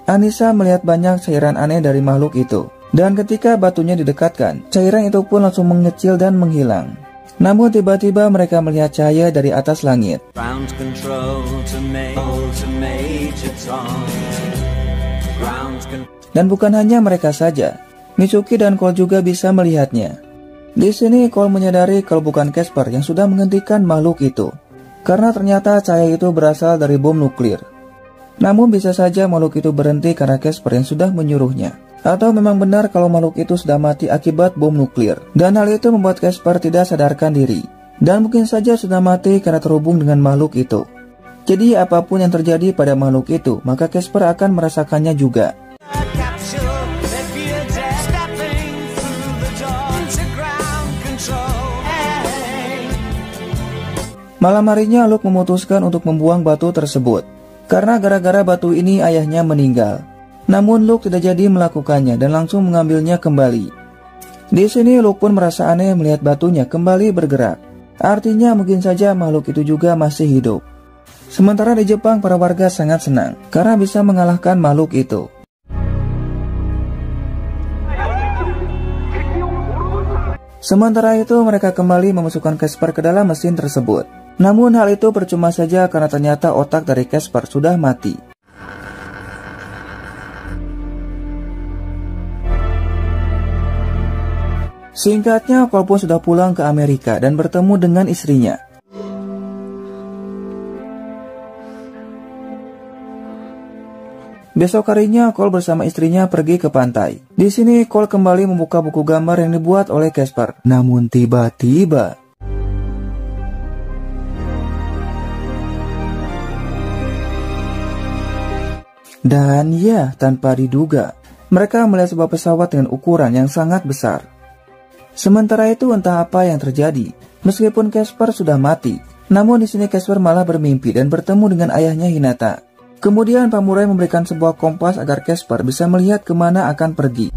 Speaker 1: Anissa melihat banyak cairan aneh dari makhluk itu. Dan ketika batunya didekatkan, cairan itu pun langsung mengecil dan menghilang. Namun tiba-tiba mereka melihat cahaya dari atas langit. Dan bukan hanya mereka saja, Mitsuki dan Cole juga bisa melihatnya. Di sini Cole menyadari kalau bukan Casper yang sudah menghentikan makhluk itu, karena ternyata cahaya itu berasal dari bom nuklir. Namun bisa saja makhluk itu berhenti karena Casper yang sudah menyuruhnya. Atau memang benar kalau makhluk itu sudah mati akibat bom nuklir. Dan hal itu membuat Casper tidak sadarkan diri. Dan mungkin saja sudah mati karena terhubung dengan makhluk itu. Jadi apapun yang terjadi pada makhluk itu, maka Casper akan merasakannya juga. Malam harinya Luke memutuskan untuk membuang batu tersebut. Karena gara-gara batu ini ayahnya meninggal. Namun Luke tidak jadi melakukannya dan langsung mengambilnya kembali. Di sini Luke pun merasa aneh melihat batunya kembali bergerak. Artinya mungkin saja makhluk itu juga masih hidup. Sementara di Jepang para warga sangat senang karena bisa mengalahkan makhluk itu. Sementara itu mereka kembali memasukkan Casper ke dalam mesin tersebut. Namun hal itu percuma saja karena ternyata otak dari Casper sudah mati. Singkatnya, Cole pun sudah pulang ke Amerika dan bertemu dengan istrinya. Besok harinya, Cole bersama istrinya pergi ke pantai. Di sini, Cole kembali membuka buku gambar yang dibuat oleh Casper. Namun tiba-tiba, dan ya, tanpa diduga, mereka melihat sebuah pesawat dengan ukuran yang sangat besar. Sementara itu entah apa yang terjadi. Meskipun Casper sudah mati, namun di sini Casper malah bermimpi dan bertemu dengan ayahnya Hinata. Kemudian Pamurai memberikan sebuah kompas agar Casper bisa melihat kemana akan pergi.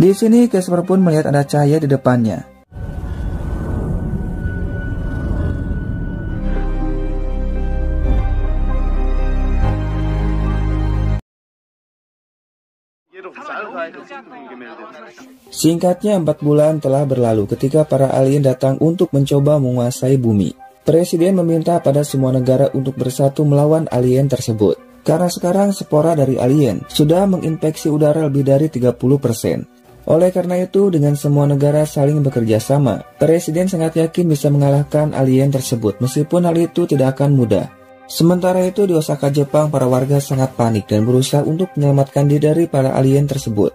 Speaker 1: Di sini Casper pun melihat ada cahaya di depannya. Singkatnya 4 bulan telah berlalu ketika para alien datang untuk mencoba menguasai bumi. Presiden meminta pada semua negara untuk bersatu melawan alien tersebut. Karena sekarang spora dari alien sudah menginfeksi udara lebih dari 30%. Oleh karena itu, dengan semua negara saling bekerja sama, Presiden sangat yakin bisa mengalahkan alien tersebut meskipun hal itu tidak akan mudah. Sementara itu di Osaka, Jepang, para warga sangat panik dan berusaha untuk menyelamatkan diri dari para alien tersebut.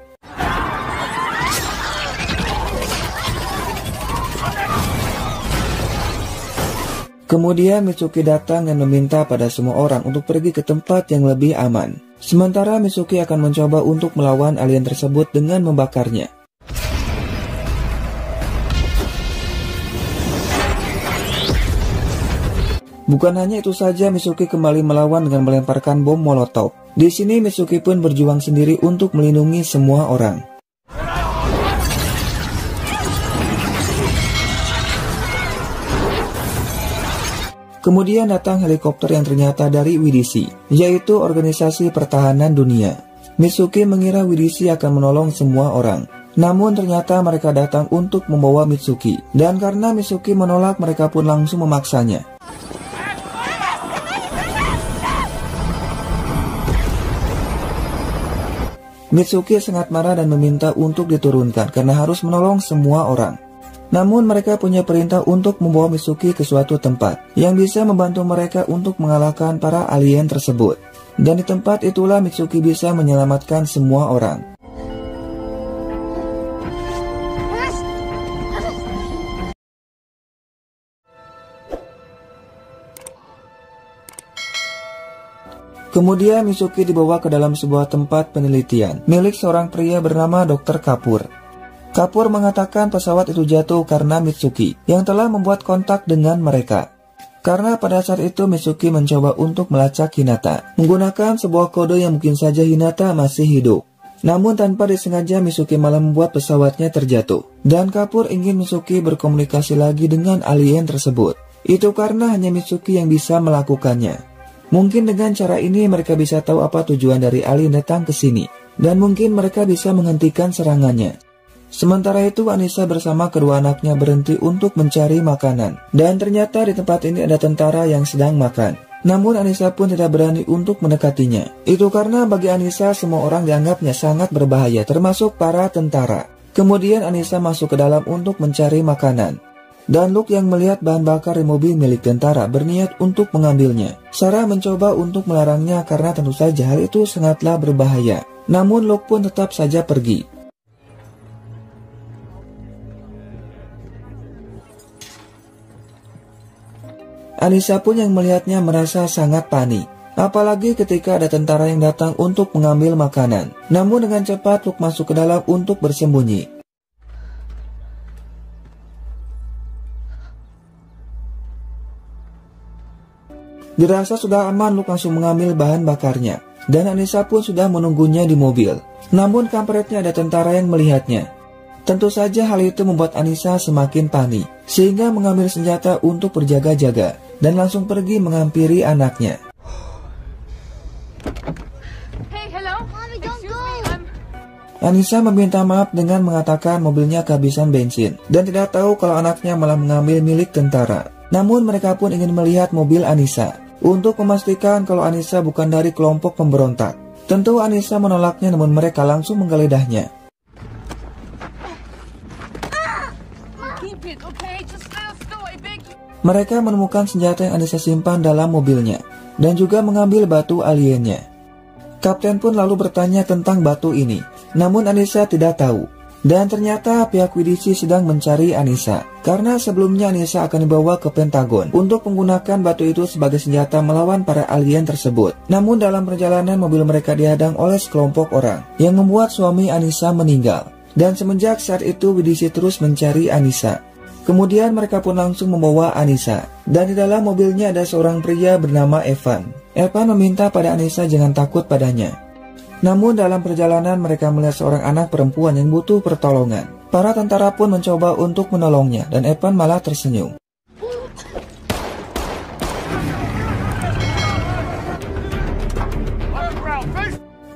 Speaker 1: Kemudian Mitsuki datang dan meminta pada semua orang untuk pergi ke tempat yang lebih aman. Sementara Mitsuki akan mencoba untuk melawan alien tersebut dengan membakarnya. Bukan hanya itu saja, Mitsuki kembali melawan dengan melemparkan bom molotov. Di sini Mitsuki pun berjuang sendiri untuk melindungi semua orang. Kemudian datang helikopter yang ternyata dari WDC, yaitu Organisasi Pertahanan Dunia. Mitsuki mengira WDC akan menolong semua orang. Namun ternyata mereka datang untuk membawa Mitsuki. Dan karena Mitsuki menolak, mereka pun langsung memaksanya. Mitsuki sangat marah dan meminta untuk diturunkan karena harus menolong semua orang. Namun mereka punya perintah untuk membawa Mitsuki ke suatu tempat yang bisa membantu mereka untuk mengalahkan para alien tersebut. Dan di tempat itulah Mitsuki bisa menyelamatkan semua orang. Kemudian Mitsuki dibawa ke dalam sebuah tempat penelitian milik seorang pria bernama Dr. Kapur. Kapur mengatakan pesawat itu jatuh karena Mitsuki yang telah membuat kontak dengan mereka. Karena pada saat itu Mitsuki mencoba untuk melacak Hinata menggunakan sebuah kode yang mungkin saja Hinata masih hidup. Namun tanpa disengaja Mitsuki malah membuat pesawatnya terjatuh. Dan Kapur ingin Mitsuki berkomunikasi lagi dengan alien tersebut. Itu karena hanya Mitsuki yang bisa melakukannya. Mungkin dengan cara ini mereka bisa tahu apa tujuan dari alien datang ke sini. Dan mungkin mereka bisa menghentikan serangannya. Sementara itu Anissa bersama kedua anaknya berhenti untuk mencari makanan. Dan ternyata di tempat ini ada tentara yang sedang makan. Namun Anissa pun tidak berani untuk mendekatinya. Itu karena bagi Anissa semua orang dianggapnya sangat berbahaya, termasuk para tentara. Kemudian Anissa masuk ke dalam untuk mencari makanan. Dan Luke yang melihat bahan bakar di mobil milik tentara berniat untuk mengambilnya. Sarah mencoba untuk melarangnya karena tentu saja hal itu sangatlah berbahaya. Namun Luke pun tetap saja pergi. Anissa pun yang melihatnya merasa sangat panik. Apalagi ketika ada tentara yang datang untuk mengambil makanan. Namun dengan cepat Luke masuk ke dalam untuk bersembunyi. Dirasa sudah aman, Luke langsung mengambil bahan bakarnya. Dan Anissa pun sudah menunggunya di mobil. Namun kampretnya ada tentara yang melihatnya. Tentu saja hal itu membuat Anissa semakin panik, sehingga mengambil senjata untuk berjaga-jaga dan langsung pergi menghampiri anaknya.
Speaker 4: Hey, hello.
Speaker 3: Mommy, don't
Speaker 4: Excuse
Speaker 3: go.
Speaker 4: me,
Speaker 1: Anissa meminta maaf dengan mengatakan mobilnya kehabisan bensin dan tidak tahu kalau anaknya malah mengambil milik tentara. Namun mereka pun ingin melihat mobil Anissa untuk memastikan kalau Anissa bukan dari kelompok pemberontak. Tentu Anissa menolaknya, namun mereka langsung menggeledahnya.
Speaker 4: Keep it, okay? Just stay still, I beg you.
Speaker 1: Mereka menemukan senjata yang Anissa simpan dalam mobilnya dan juga mengambil batu aliennya. Kapten pun lalu bertanya tentang batu ini, namun Anissa tidak tahu. Dan ternyata pihak Quidditch sedang mencari Anissa, karena sebelumnya Anissa akan dibawa ke Pentagon untuk menggunakan batu itu sebagai senjata melawan para alien tersebut. Namun dalam perjalanan mobil mereka dihadang oleh sekelompok orang yang membuat suami Anissa meninggal. Dan semenjak saat itu Quidditch terus mencari Anissa. Kemudian mereka pun langsung membawa Anissa, dan di dalam mobilnya ada seorang pria bernama Evan. Evan meminta pada Anissa jangan takut padanya. Namun dalam perjalanan mereka melihat seorang anak perempuan yang butuh pertolongan. Para tentara pun mencoba untuk menolongnya dan Evan malah tersenyum.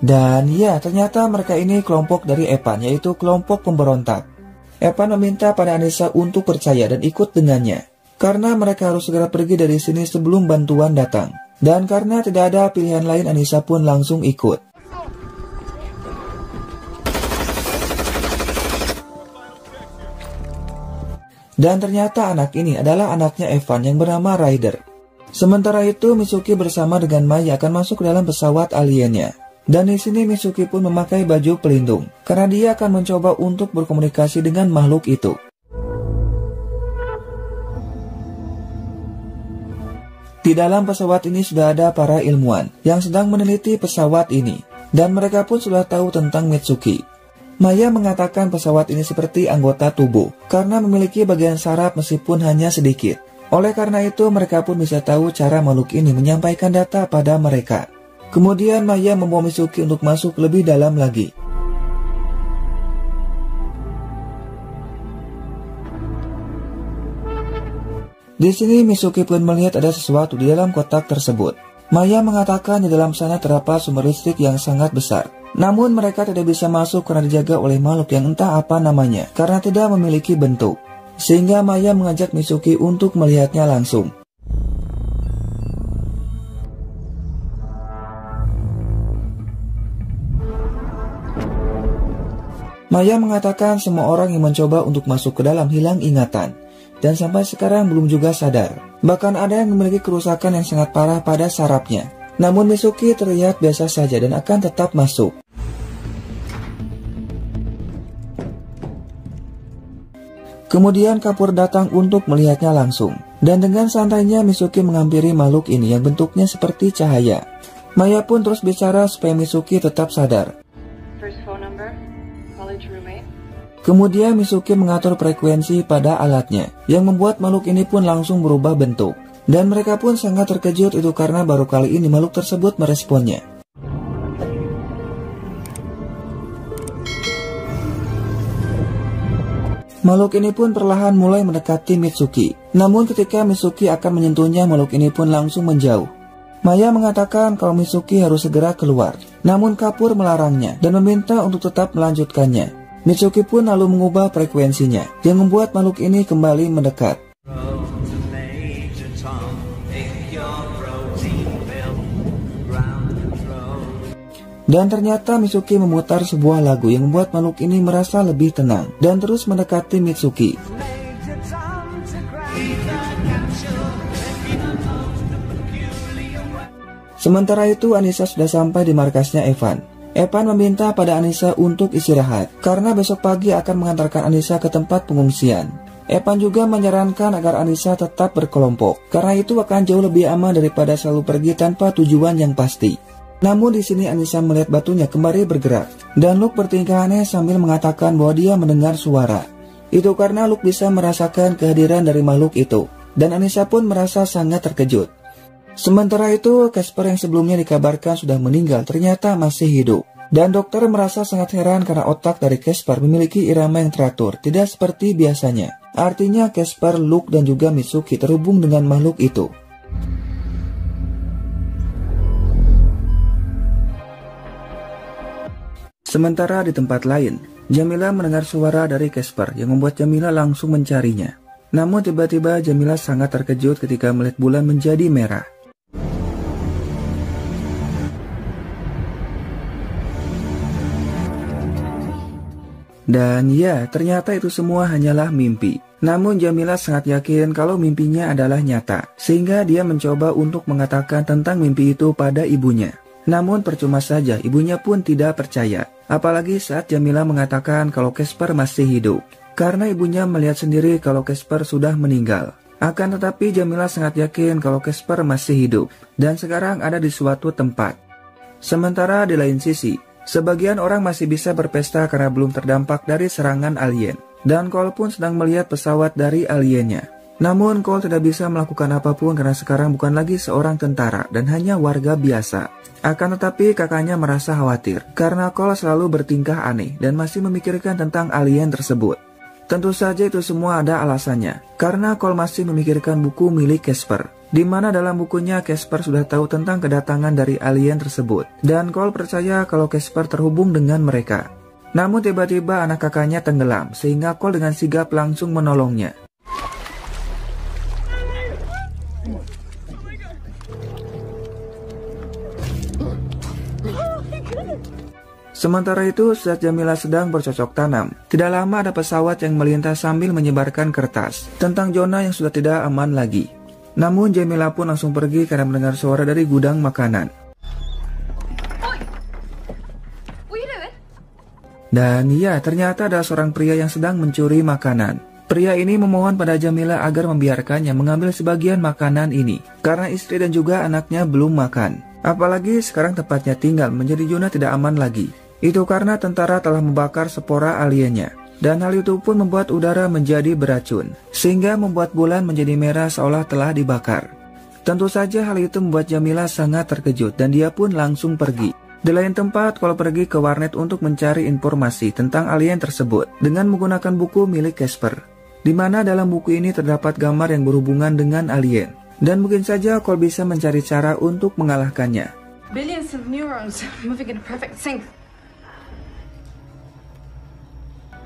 Speaker 1: Dan ya, ternyata mereka ini kelompok dari Evan, yaitu kelompok pemberontak. Evan meminta pada Anissa untuk percaya dan ikut dengannya, karena mereka harus segera pergi dari sini sebelum bantuan datang. Dan karena tidak ada pilihan lain, Anissa pun langsung ikut. Dan ternyata anak ini adalah anaknya Evan yang bernama Ryder. Sementara itu Mitsuki bersama dengan Maya akan masuk ke dalam pesawat aliennya. Dan di sini Mitsuki pun memakai baju pelindung karena dia akan mencoba untuk berkomunikasi dengan makhluk itu. Di dalam pesawat ini sudah ada para ilmuwan yang sedang meneliti pesawat ini, dan mereka pun sudah tahu tentang Mitsuki. Maya mengatakan pesawat ini seperti anggota tubuh karena memiliki bagian saraf meskipun hanya sedikit. Oleh karena itu mereka pun bisa tahu cara makhluk ini menyampaikan data pada mereka. Kemudian Maya membawa Mitsuki untuk masuk lebih dalam lagi. Di sini Mitsuki pun melihat ada sesuatu di dalam kotak tersebut. Maya mengatakan di dalam sana terdapat sumber listrik yang sangat besar. Namun mereka tidak bisa masuk karena dijaga oleh makhluk yang entah apa namanya karena tidak memiliki bentuk. Sehingga Maya mengajak Mitsuki untuk melihatnya langsung. Maya mengatakan semua orang yang mencoba untuk masuk ke dalam hilang ingatan. Dan sampai sekarang belum juga sadar. Bahkan ada yang memiliki kerusakan yang sangat parah pada sarafnya. Namun Mitsuki terlihat biasa saja dan akan tetap masuk. Kemudian Kapur datang untuk melihatnya langsung. Dan dengan santainya Mitsuki menghampiri makhluk ini yang bentuknya seperti cahaya. Maya pun terus bicara supaya Mitsuki tetap sadar. Kemudian Mitsuki mengatur frekuensi pada alatnya, yang membuat makhluk ini pun langsung berubah bentuk. Dan mereka pun sangat terkejut itu karena baru kali ini makhluk tersebut meresponnya. Makhluk ini pun perlahan mulai mendekati Mitsuki. Namun ketika Mitsuki akan menyentuhnya, makhluk ini pun langsung menjauh. Maya mengatakan kalau Mitsuki harus segera keluar. Namun Kapur melarangnya dan meminta untuk tetap melanjutkannya. Mitsuki pun lalu mengubah frekuensinya, yang membuat makhluk ini kembali mendekat. Dan ternyata Mitsuki memutar sebuah lagu yang membuat makhluk ini merasa lebih tenang dan terus mendekati Mitsuki. Sementara itu Anissa sudah sampai di markasnya Evan. Evan meminta pada Anissa untuk istirahat karena besok pagi akan mengantarkan Anissa ke tempat pengungsian. Evan juga menyarankan agar Anissa tetap berkelompok karena itu akan jauh lebih aman daripada selalu pergi tanpa tujuan yang pasti. Namun di sini Anissa melihat batunya kembali bergerak dan Luke bertingkah aneh sambil mengatakan bahwa dia mendengar suara. Itu karena Luke bisa merasakan kehadiran dari makhluk itu dan Anissa pun merasa sangat terkejut. Sementara itu, Casper yang sebelumnya dikabarkan sudah meninggal ternyata masih hidup. Dan dokter merasa sangat heran karena otak dari Casper memiliki irama yang teratur, tidak seperti biasanya. Artinya Casper, Luke, dan juga Mitsuki terhubung dengan makhluk itu. Sementara di tempat lain, Jamila mendengar suara dari Casper yang membuat Jamila langsung mencarinya. Namun tiba-tiba Jamila sangat terkejut ketika melihat bulan menjadi merah. Dan ya, ternyata itu semua hanyalah mimpi. Namun Jamila sangat yakin kalau mimpinya adalah nyata, sehingga dia mencoba untuk mengatakan tentang mimpi itu pada ibunya. Namun percuma saja, ibunya pun tidak percaya. Apalagi saat Jamila mengatakan kalau Casper masih hidup. Karena ibunya melihat sendiri kalau Casper sudah meninggal. Akan tetapi Jamila sangat yakin kalau Casper masih hidup, dan sekarang ada di suatu tempat. Sementara di lain sisi, sebagian orang masih bisa berpesta karena belum terdampak dari serangan alien. Dan Cole pun sedang melihat pesawat dari aliennya. Namun Cole tidak bisa melakukan apapun karena sekarang bukan lagi seorang tentara dan hanya warga biasa. Akan tetapi kakaknya merasa khawatir karena Cole selalu bertingkah aneh dan masih memikirkan tentang alien tersebut. Tentu saja itu semua ada alasannya, karena Cole masih memikirkan buku milik Casper, di mana dalam bukunya Casper sudah tahu tentang kedatangan dari alien tersebut, dan Cole percaya kalau Casper terhubung dengan mereka. Namun tiba-tiba anak kakaknya tenggelam, sehingga Cole dengan sigap langsung menolongnya. Sementara itu, saat Jamila sedang bercocok tanam, tidak lama ada pesawat yang melintas sambil menyebarkan kertas tentang zona yang sudah tidak aman lagi. Namun Jamila pun langsung pergi karena mendengar suara dari gudang makanan. Dan ya, ternyata ada seorang pria yang sedang mencuri makanan. Pria ini memohon pada Jamila agar membiarkannya mengambil sebagian makanan ini, karena istri dan juga anaknya belum makan. Apalagi sekarang tempatnya tinggal menjadi zona tidak aman lagi. Itu karena tentara telah membakar spora aliennya. Dan hal itu pun membuat udara menjadi beracun, sehingga membuat bulan menjadi merah seolah telah dibakar. Tentu saja hal itu membuat Jamila sangat terkejut dan dia pun langsung pergi. Di lain tempat, Cole pergi ke warnet untuk mencari informasi tentang alien tersebut dengan menggunakan buku milik Casper, di mana dalam buku ini terdapat gambar yang berhubungan dengan alien. Dan mungkin saja Cole bisa mencari cara untuk mengalahkannya.
Speaker 4: Billions of neurons moving in a perfect sync.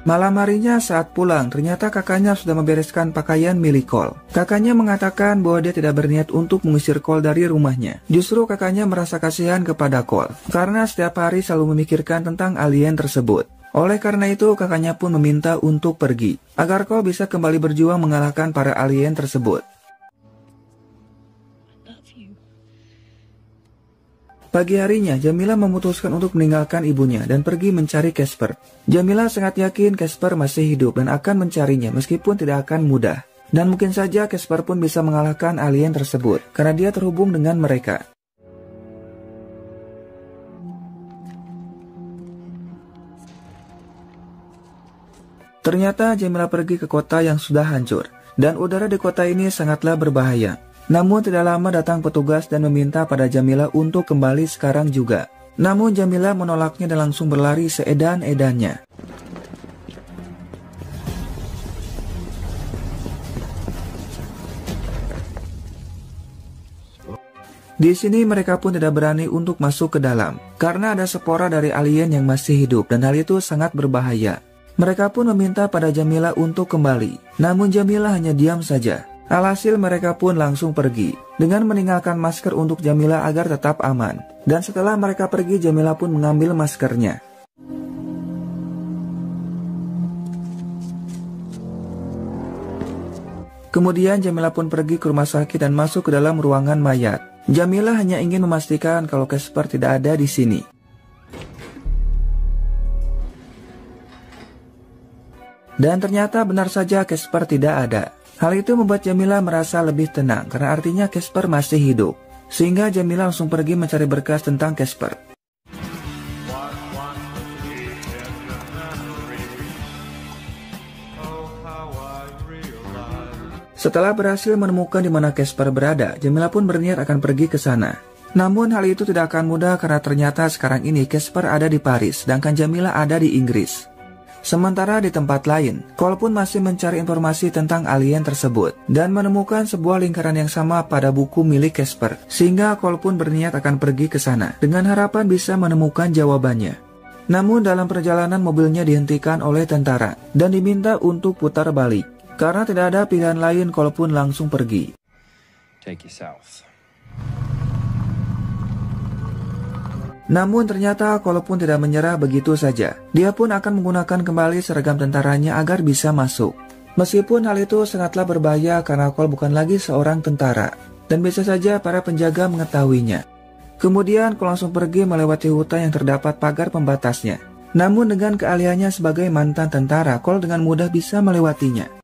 Speaker 1: Malam harinya saat pulang, ternyata kakaknya sudah membereskan pakaian milik Cole. Kakaknya mengatakan bahwa dia tidak berniat untuk mengusir Cole dari rumahnya. Justru kakaknya merasa kasihan kepada Cole, karena setiap hari selalu memikirkan tentang alien tersebut. Oleh karena itu, kakaknya pun meminta untuk pergi, agar Cole bisa kembali berjuang mengalahkan para alien tersebut. Pagi harinya, Jamila memutuskan untuk meninggalkan ibunya dan pergi mencari Casper. Jamila sangat yakin Casper masih hidup dan akan mencarinya meskipun tidak akan mudah. Dan mungkin saja Casper pun bisa mengalahkan alien tersebut, karena dia terhubung dengan mereka. Ternyata Jamila pergi ke kota yang sudah hancur, dan udara di kota ini sangatlah berbahaya. Namun tidak lama datang petugas dan meminta pada Jamila untuk kembali sekarang juga. Namun Jamila menolaknya dan langsung berlari seedan-edannya. Di sini mereka pun tidak berani untuk masuk ke dalam, karena ada spora dari alien yang masih hidup dan hal itu sangat berbahaya. Mereka pun meminta pada Jamila untuk kembali, namun Jamila hanya diam saja. Alhasil mereka pun langsung pergi, dengan meninggalkan masker untuk Jamila agar tetap aman. Dan setelah mereka pergi, Jamila pun mengambil maskernya. Kemudian Jamila pun pergi ke rumah sakit dan masuk ke dalam ruangan mayat. Jamila hanya ingin memastikan kalau Casper tidak ada di sini. Dan ternyata benar saja Casper tidak ada. Hal itu membuat Jamila merasa lebih tenang karena artinya Casper masih hidup. Sehingga Jamila langsung pergi mencari berkas tentang Casper. Setelah berhasil menemukan di mana Casper berada, Jamila pun berniat akan pergi ke sana. Namun hal itu tidak akan mudah karena ternyata sekarang ini Casper ada di Paris, sedangkan Jamila ada di Inggris. Sementara di tempat lain, Cole pun masih mencari informasi tentang alien tersebut dan menemukan sebuah lingkaran yang sama pada buku milik Casper, sehingga Cole pun berniat akan pergi ke sana dengan harapan bisa menemukan jawabannya. Namun dalam perjalanan mobilnya dihentikan oleh tentara dan diminta untuk putar balik. Karena tidak ada pilihan lain, Cole pun langsung pergi.
Speaker 5: Take you south.
Speaker 1: Namun ternyata Cole pun tidak menyerah begitu saja. Dia pun akan menggunakan kembali seragam tentaranya agar bisa masuk. Meskipun hal itu sangatlah berbahaya karena Cole bukan lagi seorang tentara, dan bisa saja para penjaga mengetahuinya. Kemudian Cole langsung pergi melewati hutan yang terdapat pagar pembatasnya. Namun dengan keahliannya sebagai mantan tentara, Cole dengan mudah bisa melewatinya.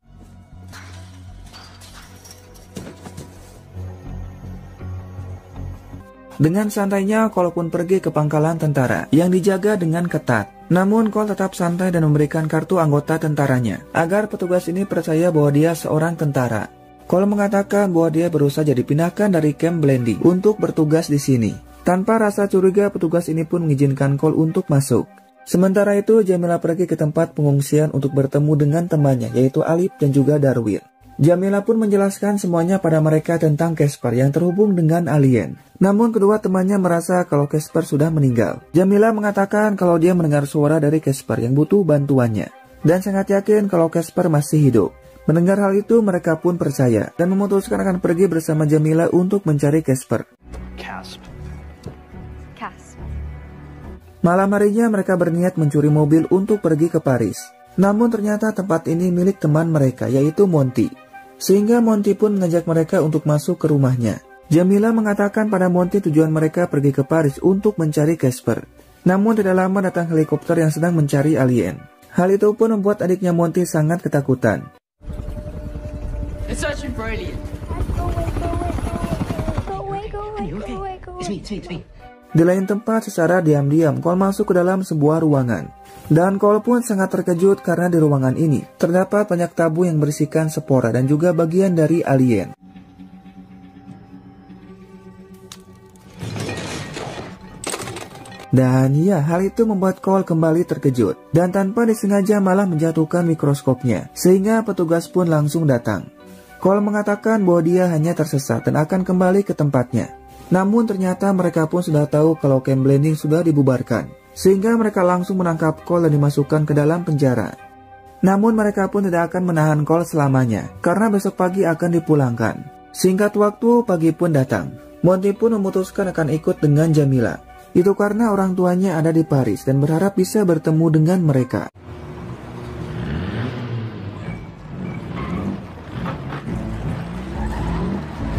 Speaker 1: Dengan santainya, Cole pun pergi ke pangkalan tentara yang dijaga dengan ketat. Namun Cole tetap santai dan memberikan kartu anggota tentaranya, agar petugas ini percaya bahwa dia seorang tentara. Cole mengatakan bahwa dia berusaha dipindahkan dari Camp Blendy untuk bertugas di sini. Tanpa rasa curiga, petugas ini pun mengizinkan Cole untuk masuk. Sementara itu, Jamila pergi ke tempat pengungsian untuk bertemu dengan temannya, yaitu Alip dan juga Darwin. Jamila pun menjelaskan semuanya pada mereka tentang Casper yang terhubung dengan alien. Namun kedua temannya merasa kalau Casper sudah meninggal. Jamila mengatakan kalau dia mendengar suara dari Casper yang butuh bantuannya, dan sangat yakin kalau Casper masih hidup. Mendengar hal itu, mereka pun percaya dan memutuskan akan pergi bersama Jamila untuk mencari Casper. Malam harinya mereka berniat mencuri mobil untuk pergi ke Paris. Namun ternyata tempat ini milik teman mereka, yaitu Monty. Sehingga Monty pun mengajak mereka untuk masuk ke rumahnya. Jamila mengatakan pada Monty tujuan mereka pergi ke Paris untuk mencari Casper. Namun tidak lama datang helikopter yang sedang mencari alien. Hal itu pun membuat adiknya Monty sangat ketakutan.
Speaker 4: It's searching for alien.
Speaker 1: Di lain tempat, secara diam-diam Cole masuk ke dalam sebuah ruangan. Dan Cole pun sangat terkejut karena di ruangan ini terdapat banyak tabung yang berisikan spora dan juga bagian dari alien. Dan ya, hal itu membuat Cole kembali terkejut dan tanpa disengaja malah menjatuhkan mikroskopnya, sehingga petugas pun langsung datang. Cole mengatakan bahwa dia hanya tersesat dan akan kembali ke tempatnya. Namun ternyata mereka pun sudah tahu kalau Camp Blendy sudah dibubarkan, sehingga mereka langsung menangkap Cole dan dimasukkan ke dalam penjara. Namun mereka pun tidak akan menahan Cole selamanya, karena besok pagi akan dipulangkan. Singkat waktu, pagi pun datang. Monty pun memutuskan akan ikut dengan Jamila. Itu karena orang tuanya ada di Paris dan berharap bisa bertemu dengan mereka.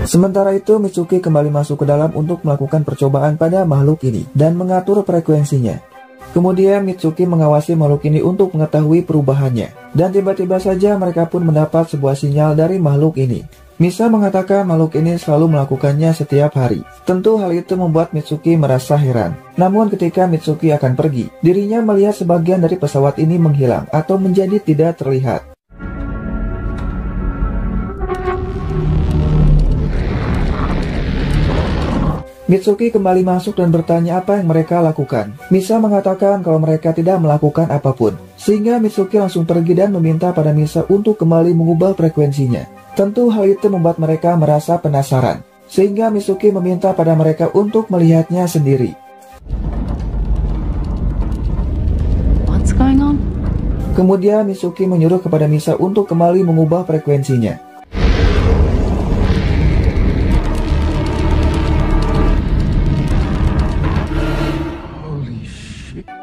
Speaker 1: Sementara itu, Mitsuki kembali masuk ke dalam untuk melakukan percobaan pada makhluk ini dan mengatur frekuensinya. Kemudian Mitsuki mengawasi makhluk ini untuk mengetahui perubahannya. Dan tiba-tiba saja mereka pun mendapat sebuah sinyal dari makhluk ini. Misa mengatakan makhluk ini selalu melakukannya setiap hari. Tentu hal itu membuat Mitsuki merasa heran. Namun ketika Mitsuki akan pergi, dirinya melihat sebagian dari pesawat ini menghilang atau menjadi tidak terlihat. Mitsuki kembali masuk dan bertanya apa yang mereka lakukan. Misa mengatakan kalau mereka tidak melakukan apapun. Sehingga Mitsuki langsung pergi dan meminta pada Misa untuk kembali mengubah frekuensinya. Tentu hal itu membuat mereka merasa penasaran. Sehingga Mitsuki meminta pada mereka untuk melihatnya sendiri.
Speaker 4: What's going on?
Speaker 1: Kemudian Mitsuki menyuruh kepada Misa untuk kembali mengubah frekuensinya.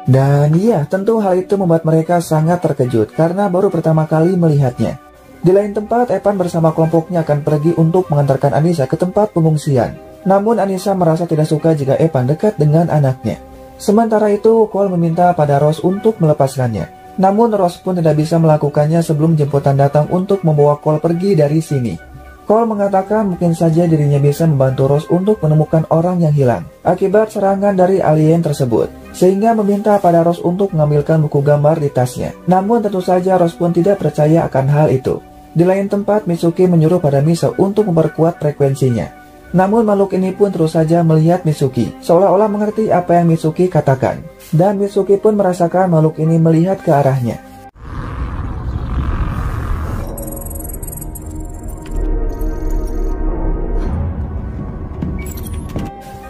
Speaker 1: Dan iya, tentu hal itu membuat mereka sangat terkejut karena baru pertama kali melihatnya. Di lain tempat, Evan bersama kelompoknya akan pergi untuk mengantarkan Anissa ke tempat pengungsian. Namun Anissa merasa tidak suka jika Evan dekat dengan anaknya. Sementara itu, Cole meminta pada Rose untuk melepaskannya. Namun Rose pun tidak bisa melakukannya sebelum jemputan datang untuk membawa Cole pergi dari sini. Cole mengatakan mungkin saja dirinya bisa membantu Rose untuk menemukan orang yang hilang akibat serangan dari alien tersebut, sehingga meminta pada Rose untuk mengambilkan buku gambar di tasnya. Namun tentu saja Rose pun tidak percaya akan hal itu. Di lain tempat, Mitsuki menyuruh pada Miso untuk memperkuat frekuensinya. Namun makhluk ini pun terus saja melihat Mitsuki, seolah-olah mengerti apa yang Mitsuki katakan. Dan Mitsuki pun merasakan makhluk ini melihat ke arahnya.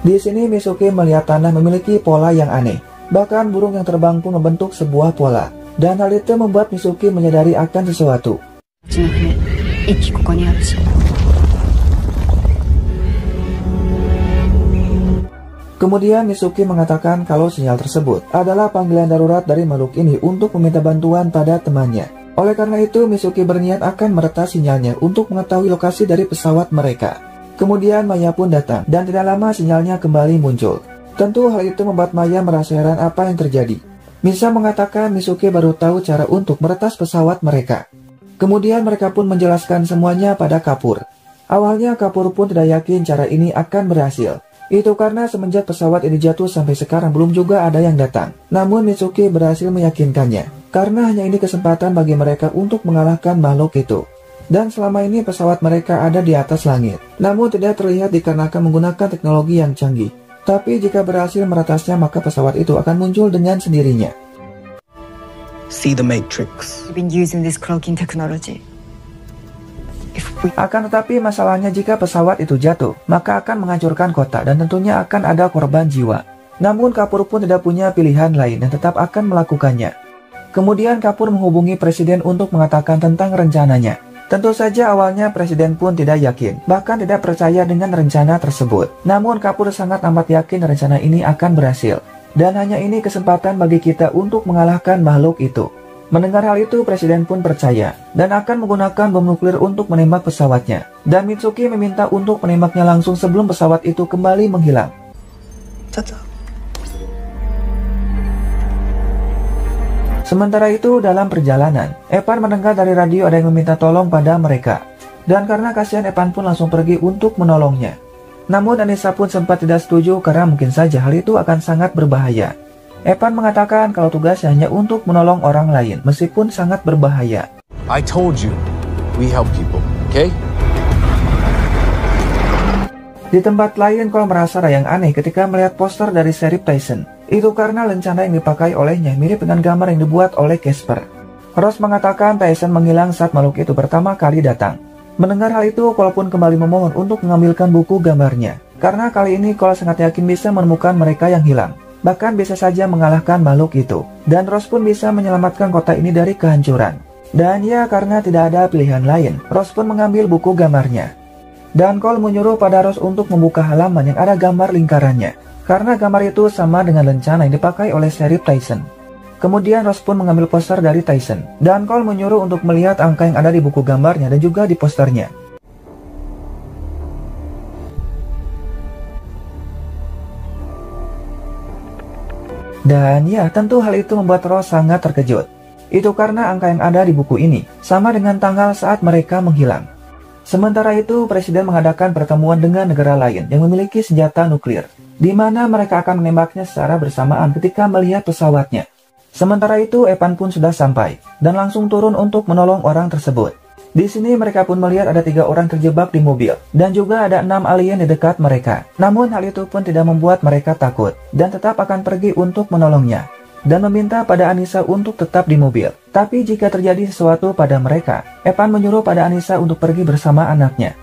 Speaker 1: Di sini Mitsuki melihat tanah memiliki pola yang aneh. Bahkan burung yang terbang pun membentuk sebuah pola. Dan hal itu membuat Mitsuki menyadari akan sesuatu. Kemudian Mitsuki mengatakan kalau sinyal tersebut adalah panggilan darurat dari makhluk ini untuk meminta bantuan pada temannya. Oleh karena itu, Mitsuki berniat akan meretas sinyalnya untuk mengetahui lokasi dari pesawat mereka. Kemudian Maya pun datang, dan tidak lama sinyalnya kembali muncul. Tentu hal itu membuat Maya merasa heran apa yang terjadi. Misa mengatakan Mitsuki baru tahu cara untuk meretas pesawat mereka. Kemudian mereka pun menjelaskan semuanya pada Kapur. Awalnya Kapur pun tidak yakin cara ini akan berhasil. Itu karena semenjak pesawat ini jatuh sampai sekarang belum juga ada yang datang. Namun Mitsuki berhasil meyakinkannya, karena hanya ini kesempatan bagi mereka untuk mengalahkan makhluk itu. Dan selama ini pesawat mereka ada di atas langit, namun tidak terlihat dikarenakan menggunakan teknologi yang canggih. Tapi jika berhasil meretasnya, maka pesawat itu akan muncul dengan sendirinya.
Speaker 6: See the Matrix.
Speaker 3: We've been using this cloaking technology.
Speaker 1: Akan tetapi masalahnya jika pesawat itu jatuh, maka akan menghancurkan kota dan tentunya akan ada korban jiwa. Namun Kapur pun tidak punya pilihan lain dan tetap akan melakukannya. Kemudian Kapur menghubungi presiden untuk mengatakan tentang rencananya. Tentu saja awalnya presiden pun tidak yakin, bahkan tidak percaya dengan rencana tersebut. Namun Kapur sangat amat yakin rencana ini akan berhasil. Dan hanya ini kesempatan bagi kita untuk mengalahkan makhluk itu. Mendengar hal itu, presiden pun percaya dan akan menggunakan bom nuklir untuk menembak pesawatnya. Dan Mitsuki meminta untuk menembaknya langsung sebelum pesawat itu kembali menghilang. Sementara itu, dalam perjalanan, Evan mendengar dari radio ada yang meminta tolong pada mereka. Dan karena kasihan, Evan pun langsung pergi untuk menolongnya. Namun Anissa pun sempat tidak setuju karena mungkin saja hal itu akan sangat berbahaya. Evan mengatakan kalau tugasnya hanya untuk menolong orang lain, meskipun sangat berbahaya.
Speaker 5: I told you, we help people, okay?
Speaker 1: Di tempat lain, Cole merasa ada yang aneh ketika melihat poster dari Sheriff Tyson. Itu karena lencana yang dipakai olehnya mirip dengan gambar yang dibuat oleh Casper. Ross mengatakan Tyson menghilang saat makhluk itu pertama kali datang. Mendengar hal itu, Cole pun kembali memohon untuk mengambilkan buku gambarnya. Karena kali ini Cole sangat yakin bisa menemukan mereka yang hilang. Bahkan bisa saja mengalahkan makhluk itu. Dan Ross pun bisa menyelamatkan kota ini dari kehancuran. Dan ya, karena tidak ada pilihan lain, Ross pun mengambil buku gambarnya. Dan Cole menyuruh pada Ross untuk membuka halaman yang ada gambar lingkarannya. Karena gambar itu sama dengan lencana yang dipakai oleh Sheriff Tyson. Kemudian Ross pun mengambil poster dari Tyson. Dan Cole menyuruh untuk melihat angka yang ada di buku gambarnya dan juga di posternya. Dan ya, tentu hal itu membuat Ross sangat terkejut. Itu karena angka yang ada di buku ini sama dengan tanggal saat mereka menghilang. Sementara itu, presiden mengadakan pertemuan dengan negara lain yang memiliki senjata nuklir, di mana mereka akan menembaknya secara bersamaan ketika melihat pesawatnya. Sementara itu, Evan pun sudah sampai dan langsung turun untuk menolong orang tersebut. Di sini mereka pun melihat ada 3 orang terjebak di mobil dan juga ada 6 alien di dekat mereka. Namun hal itu pun tidak membuat mereka takut dan tetap akan pergi untuk menolongnya dan meminta pada Anissa untuk tetap di mobil. Tapi jika terjadi sesuatu pada mereka, Evan menyuruh pada Anissa untuk pergi bersama anaknya.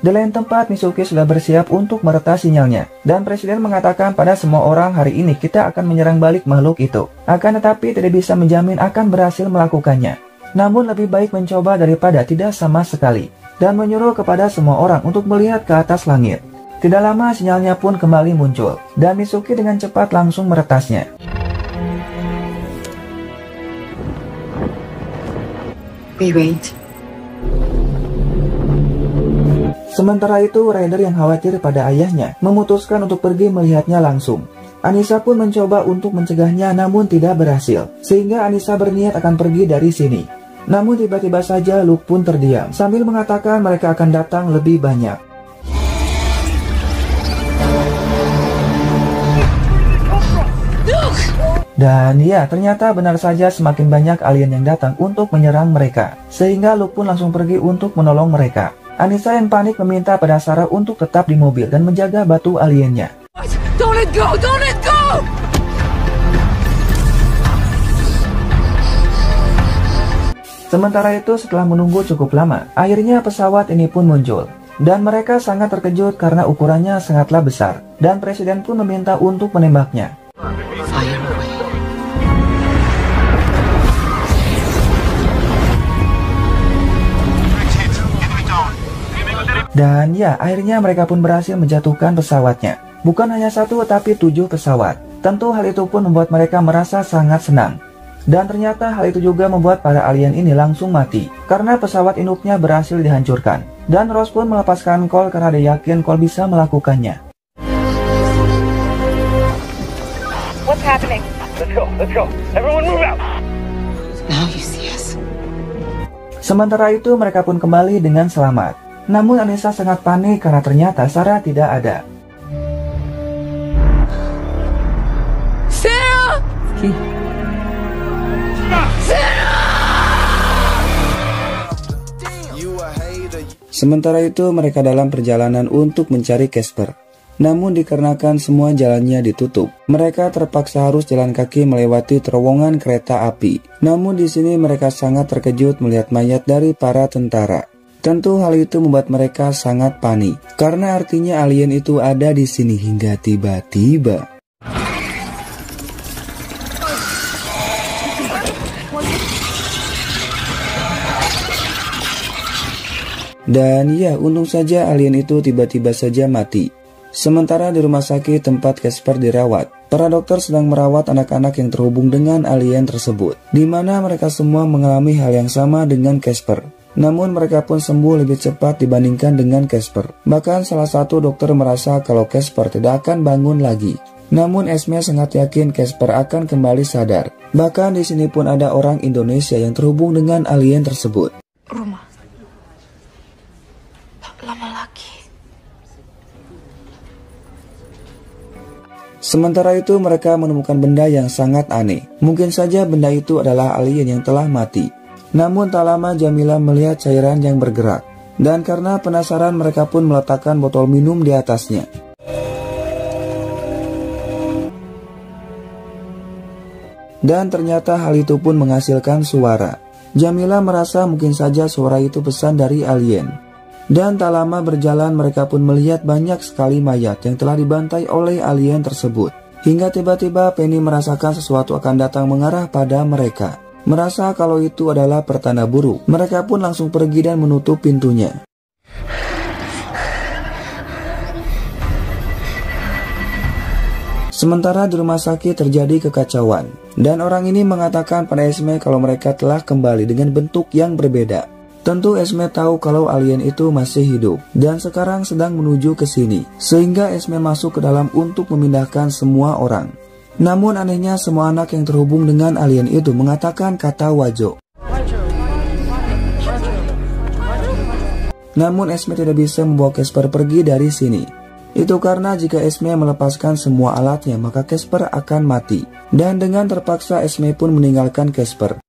Speaker 1: Di lain tempat, Mitsuki sudah bersiap untuk meretas sinyalnya. Dan presiden mengatakan pada semua orang hari ini kita akan menyerang balik makhluk itu. Akan tetapi tidak bisa menjamin akan berhasil melakukannya. Namun lebih baik mencoba daripada tidak sama sekali. Dan menyuruh kepada semua orang untuk melihat ke atas langit. Tidak lama sinyalnya pun kembali muncul. Dan Mitsuki dengan cepat langsung meretasnya.
Speaker 3: We wait.
Speaker 1: Sementara itu, Ryder yang khawatir pada ayahnya memutuskan untuk pergi melihatnya langsung. Anissa pun mencoba untuk mencegahnya namun tidak berhasil, sehingga Anissa berniat akan pergi dari sini. Namun tiba-tiba saja Luke pun terdiam sambil mengatakan mereka akan datang lebih banyak. Dan ya, ternyata benar saja semakin banyak alien yang datang untuk menyerang mereka. Sehingga Luke pun langsung pergi untuk menolong mereka. Anissa yang panik meminta pada Sarah untuk tetap di mobil dan menjaga batu aliennya.
Speaker 4: Don't let go! Don't let go!
Speaker 1: Sementara itu, setelah menunggu cukup lama, akhirnya pesawat ini pun muncul. Dan mereka sangat terkejut karena ukurannya sangatlah besar. Dan Presiden pun meminta untuk menembaknya. Dan ya, akhirnya mereka pun berhasil menjatuhkan pesawatnya. Bukan hanya satu, tapi 7 pesawat. Tentu hal itu pun membuat mereka merasa sangat senang. Dan ternyata hal itu juga membuat para alien ini langsung mati, karena pesawat induknya berhasil dihancurkan. Dan Ross pun melepaskan Cole karena dia yakin Cole bisa melakukannya.
Speaker 4: What's happening?
Speaker 2: Let's go. Everyone move out.
Speaker 3: Now you see us.
Speaker 1: Sementara itu mereka pun kembali dengan selamat. Namun Anissa sangat panik karena ternyata Sarah tidak ada.
Speaker 4: Sarah!
Speaker 1: Sementara itu mereka dalam perjalanan untuk mencari Casper. Namun dikarenakan semua jalannya ditutup, mereka terpaksa harus jalan kaki melewati terowongan kereta api. Namun di sini mereka sangat terkejut melihat mayat dari para tentara. Tentu hal itu membuat mereka sangat panik, karena artinya alien itu ada di sini hingga tiba-tiba. Dan ya, untung saja alien itu tiba-tiba saja mati. Sementara di rumah sakit tempat Casper dirawat, para dokter sedang merawat anak-anak yang terhubung dengan alien tersebut, di mana mereka semua mengalami hal yang sama dengan Casper. Namun mereka pun sembuh lebih cepat dibandingkan dengan Casper. Bahkan salah satu dokter merasa kalau Casper tidak akan bangun lagi. Namun Esme sangat yakin Casper akan kembali sadar. Bahkan di sini pun ada orang Indonesia yang terhubung dengan alien tersebut.
Speaker 3: Rumah. Lama lagi.
Speaker 1: Sementara itu mereka menemukan benda yang sangat aneh. Mungkin saja benda itu adalah alien yang telah mati. Namun tak lama Jamila melihat cairan yang bergerak. Dan karena penasaran mereka pun meletakkan botol minum di atasnya. Dan ternyata hal itu pun menghasilkan suara. Jamila merasa mungkin saja suara itu pesan dari alien. Dan tak lama berjalan mereka pun melihat banyak sekali mayat yang telah dibantai oleh alien tersebut. Hingga tiba-tiba Penny merasakan sesuatu akan datang mengarah pada mereka. Merasa kalau itu adalah pertanda buruk, mereka pun langsung pergi dan menutup pintunya. Sementara di rumah sakit terjadi kekacauan. Dan orang ini mengatakan pada Esme kalau mereka telah kembali dengan bentuk yang berbeda. Tentu Esme tahu kalau alien itu masih hidup dan sekarang sedang menuju ke sini. Sehingga Esme masuk ke dalam untuk memindahkan semua orang. Namun anehnya semua anak yang terhubung dengan alien itu mengatakan kata Wajo. Namun Esme tidak bisa membawa Casper pergi dari sini. Itu karena jika Esme melepaskan semua alatnya maka Casper akan mati. Dan dengan terpaksa Esme pun meninggalkan Casper.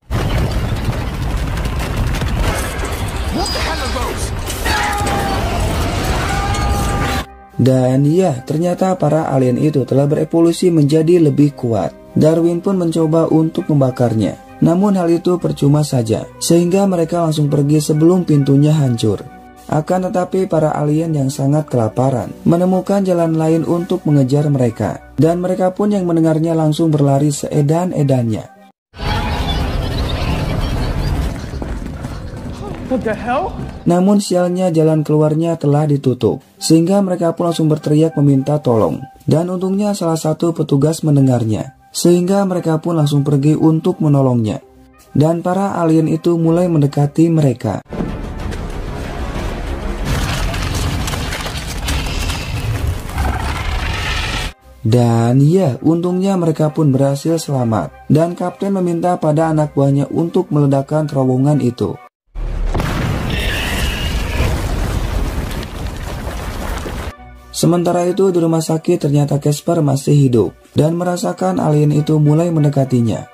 Speaker 1: Dan ya, ternyata para alien itu telah berevolusi menjadi lebih kuat. Darwin pun mencoba untuk membakarnya. Namun hal itu percuma saja, sehingga mereka langsung pergi sebelum pintunya hancur. Akan tetapi para alien yang sangat kelaparan menemukan jalan lain untuk mengejar mereka. Dan mereka pun yang mendengarnya langsung berlari seedan-edannya.
Speaker 2: What the hell?
Speaker 1: Namun sialnya jalan keluarnya telah ditutup, sehingga mereka pun langsung berteriak meminta tolong. Dan untungnya salah satu petugas mendengarnya, sehingga mereka pun langsung pergi untuk menolongnya. Dan para alien itu mulai mendekati mereka. Dan ya, untungnya mereka pun berhasil selamat. Dan kapten meminta pada anak buahnya untuk meledakkan terowongan itu. Sementara itu di rumah sakit ternyata Casper masih hidup dan merasakan alien itu mulai mendekatinya.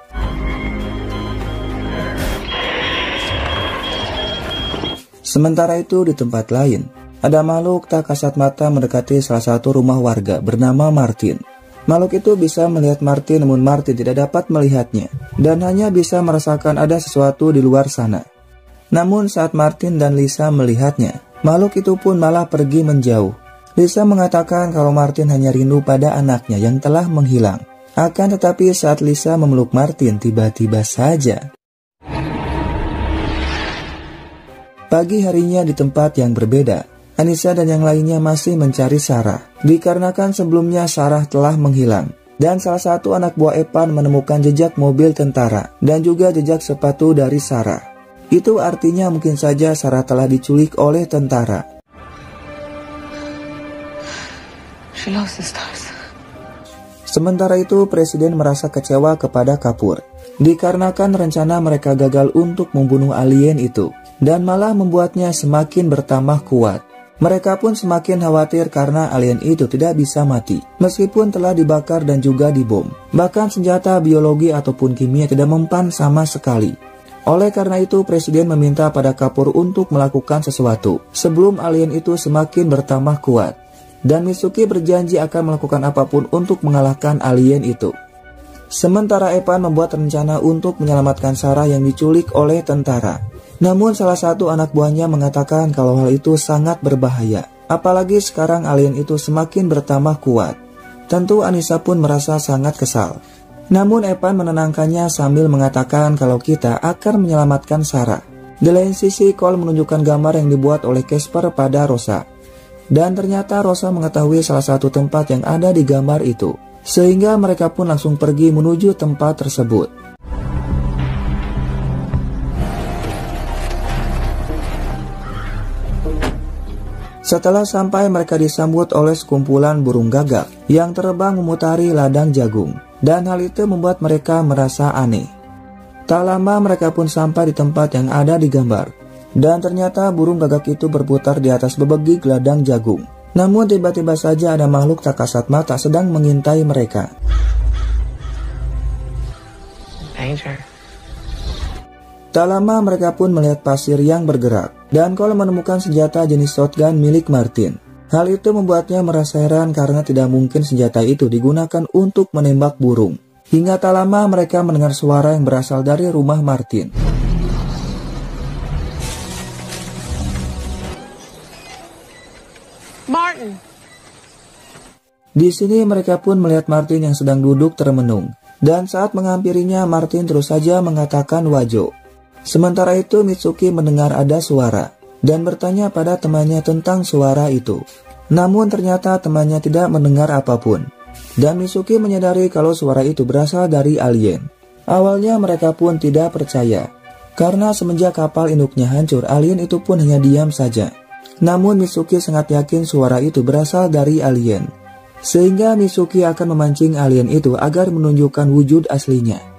Speaker 1: Sementara itu di tempat lain, ada makhluk tak kasat mata mendekati salah satu rumah warga bernama Martin. Makhluk itu bisa melihat Martin, namun Martin tidak dapat melihatnya dan hanya bisa merasakan ada sesuatu di luar sana. Namun saat Martin dan Lisa melihatnya, makhluk itu pun malah pergi menjauh. Lisa mengatakan kalau Martin hanya rindu pada anaknya yang telah menghilang. Akan tetapi saat Lisa memeluk Martin, tiba-tiba saja pagi harinya di tempat yang berbeda, Anissa dan yang lainnya masih mencari Sarah, dikarenakan sebelumnya Sarah telah menghilang. Dan salah satu anak buah Evan menemukan jejak mobil tentara dan juga jejak sepatu dari Sarah. Itu artinya mungkin saja Sarah telah diculik oleh tentara.
Speaker 3: She lost the stars.
Speaker 1: Sementara itu, Presiden merasa kecewa kepada Kapoor, dikarenakan rencana mereka gagal untuk membunuh alien itu, dan malah membuatnya semakin bertambah kuat. Mereka pun semakin khawatir karena alien itu tidak bisa mati, meskipun telah dibakar dan juga dibom. Bahkan senjata biologi ataupun kimia tidak mempan sama sekali. Oleh karena itu, Presiden meminta pada Kapoor untuk melakukan sesuatu, sebelum alien itu semakin bertambah kuat. Dan Mitsuki berjanji akan melakukan apapun untuk mengalahkan alien itu. Sementara Evan membuat rencana untuk menyelamatkan Sarah yang diculik oleh tentara. Namun salah satu anak buahnya mengatakan kalau hal itu sangat berbahaya. Apalagi sekarang alien itu semakin bertambah kuat. Tentu Anissa pun merasa sangat kesal. Namun Evan menenangkannya sambil mengatakan kalau kita akan menyelamatkan Sarah. Di lain sisi, Cole menunjukkan gambar yang dibuat oleh Casper pada Rosa. Dan ternyata Rosa mengetahui salah satu tempat yang ada di gambar itu. Sehingga mereka pun langsung pergi menuju tempat tersebut. Setelah sampai, mereka disambut oleh sekumpulan burung gagak yang terbang memutari ladang jagung. Dan hal itu membuat mereka merasa aneh. Tak lama mereka pun sampai di tempat yang ada di gambar. Dan ternyata burung gagak itu berputar di atas bebegik ladang jagung. Namun tiba-tiba saja ada makhluk tak kasat mata sedang mengintai mereka.
Speaker 3: Danger.
Speaker 1: Tak lama mereka pun melihat pasir yang bergerak. Dan Cole menemukan senjata jenis shotgun milik Martin. Hal itu membuatnya merasa heran karena tidak mungkin senjata itu digunakan untuk menembak burung. Hingga tak lama mereka mendengar suara yang berasal dari rumah Martin.
Speaker 4: Martin!
Speaker 1: Di sini mereka pun melihat Martin yang sedang duduk termenung. Dan saat menghampirinya, Martin terus saja mengatakan wajo. Sementara itu Mitsuki mendengar ada suara dan bertanya pada temannya tentang suara itu. Namun ternyata temannya tidak mendengar apapun. Dan Mitsuki menyadari kalau suara itu berasal dari alien. Awalnya mereka pun tidak percaya. Karena semenjak kapal induknya hancur, alien itu pun hanya diam saja. Namun Mitsuki sangat yakin suara itu berasal dari alien. Sehingga Mitsuki akan memancing alien itu agar menunjukkan wujud aslinya.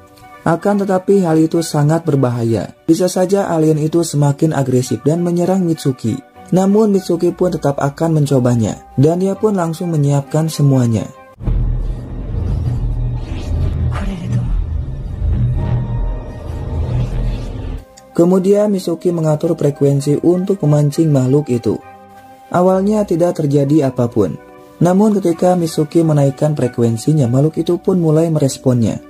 Speaker 1: Akan tetapi hal itu sangat berbahaya. Bisa saja alien itu semakin agresif dan menyerang Mitsuki. Namun Mitsuki pun tetap akan mencobanya. Dan dia pun langsung menyiapkan semuanya. Kemudian Mitsuki mengatur frekuensi untuk memancing makhluk itu. Awalnya tidak terjadi apapun. Namun ketika Mitsuki menaikkan frekuensinya, makhluk itu pun mulai meresponnya.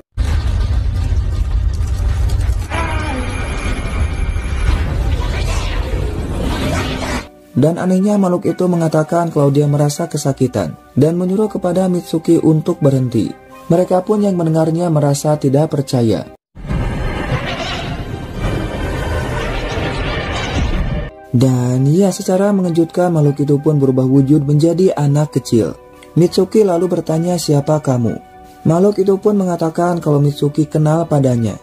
Speaker 1: Dan anehnya makhluk itu mengatakan kalau dia merasa kesakitan dan menyuruh kepada Mitsuki untuk berhenti. Mereka pun yang mendengarnya merasa tidak percaya. Dan ya, secara mengejutkan makhluk itu pun berubah wujud menjadi anak kecil. Mitsuki lalu bertanya, siapa kamu? Makhluk itu pun mengatakan kalau Mitsuki kenal padanya.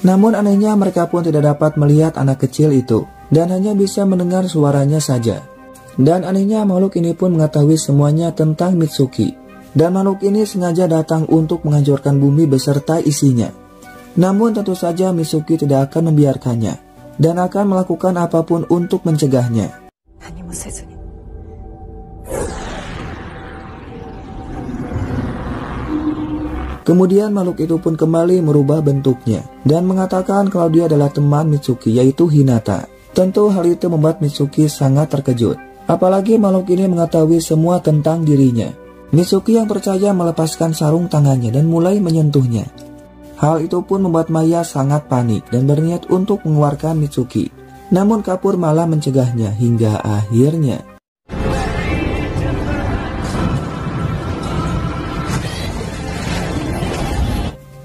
Speaker 1: Namun anehnya mereka pun tidak dapat melihat anak kecil itu dan hanya bisa mendengar suaranya saja. Dan anehnya makhluk ini pun mengetahui semuanya tentang Mitsuki. Dan makhluk ini sengaja datang untuk menghancurkan bumi beserta isinya. Namun tentu saja Mitsuki tidak akan membiarkannya dan akan melakukan apapun untuk mencegahnya. Kemudian makhluk itu pun kembali merubah bentuknya dan mengatakan kalau dia adalah teman Mitsuki, yaitu Hinata. Tentu hal itu membuat Mitsuki sangat terkejut. Apalagi makhluk ini mengetahui semua tentang dirinya. Mitsuki yang percaya melepaskan sarung tangannya dan mulai menyentuhnya. Hal itu pun membuat Maya sangat panik dan berniat untuk mengeluarkan Mitsuki. Namun Kapur malah mencegahnya hingga akhirnya.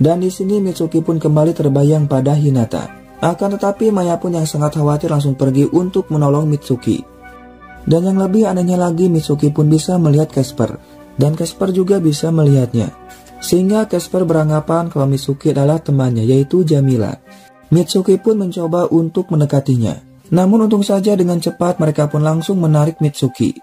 Speaker 1: Dan di sini Mitsuki pun kembali terbayang pada Hinata. Akan tetapi Maya pun yang sangat khawatir langsung pergi untuk menolong Mitsuki. Dan yang lebih anehnya lagi, Mitsuki pun bisa melihat Casper. Dan Casper juga bisa melihatnya. Sehingga Casper beranggapan kalau Mitsuki adalah temannya, yaitu Jamila. Mitsuki pun mencoba untuk mendekatinya. Namun untung saja dengan cepat mereka pun langsung menarik Mitsuki.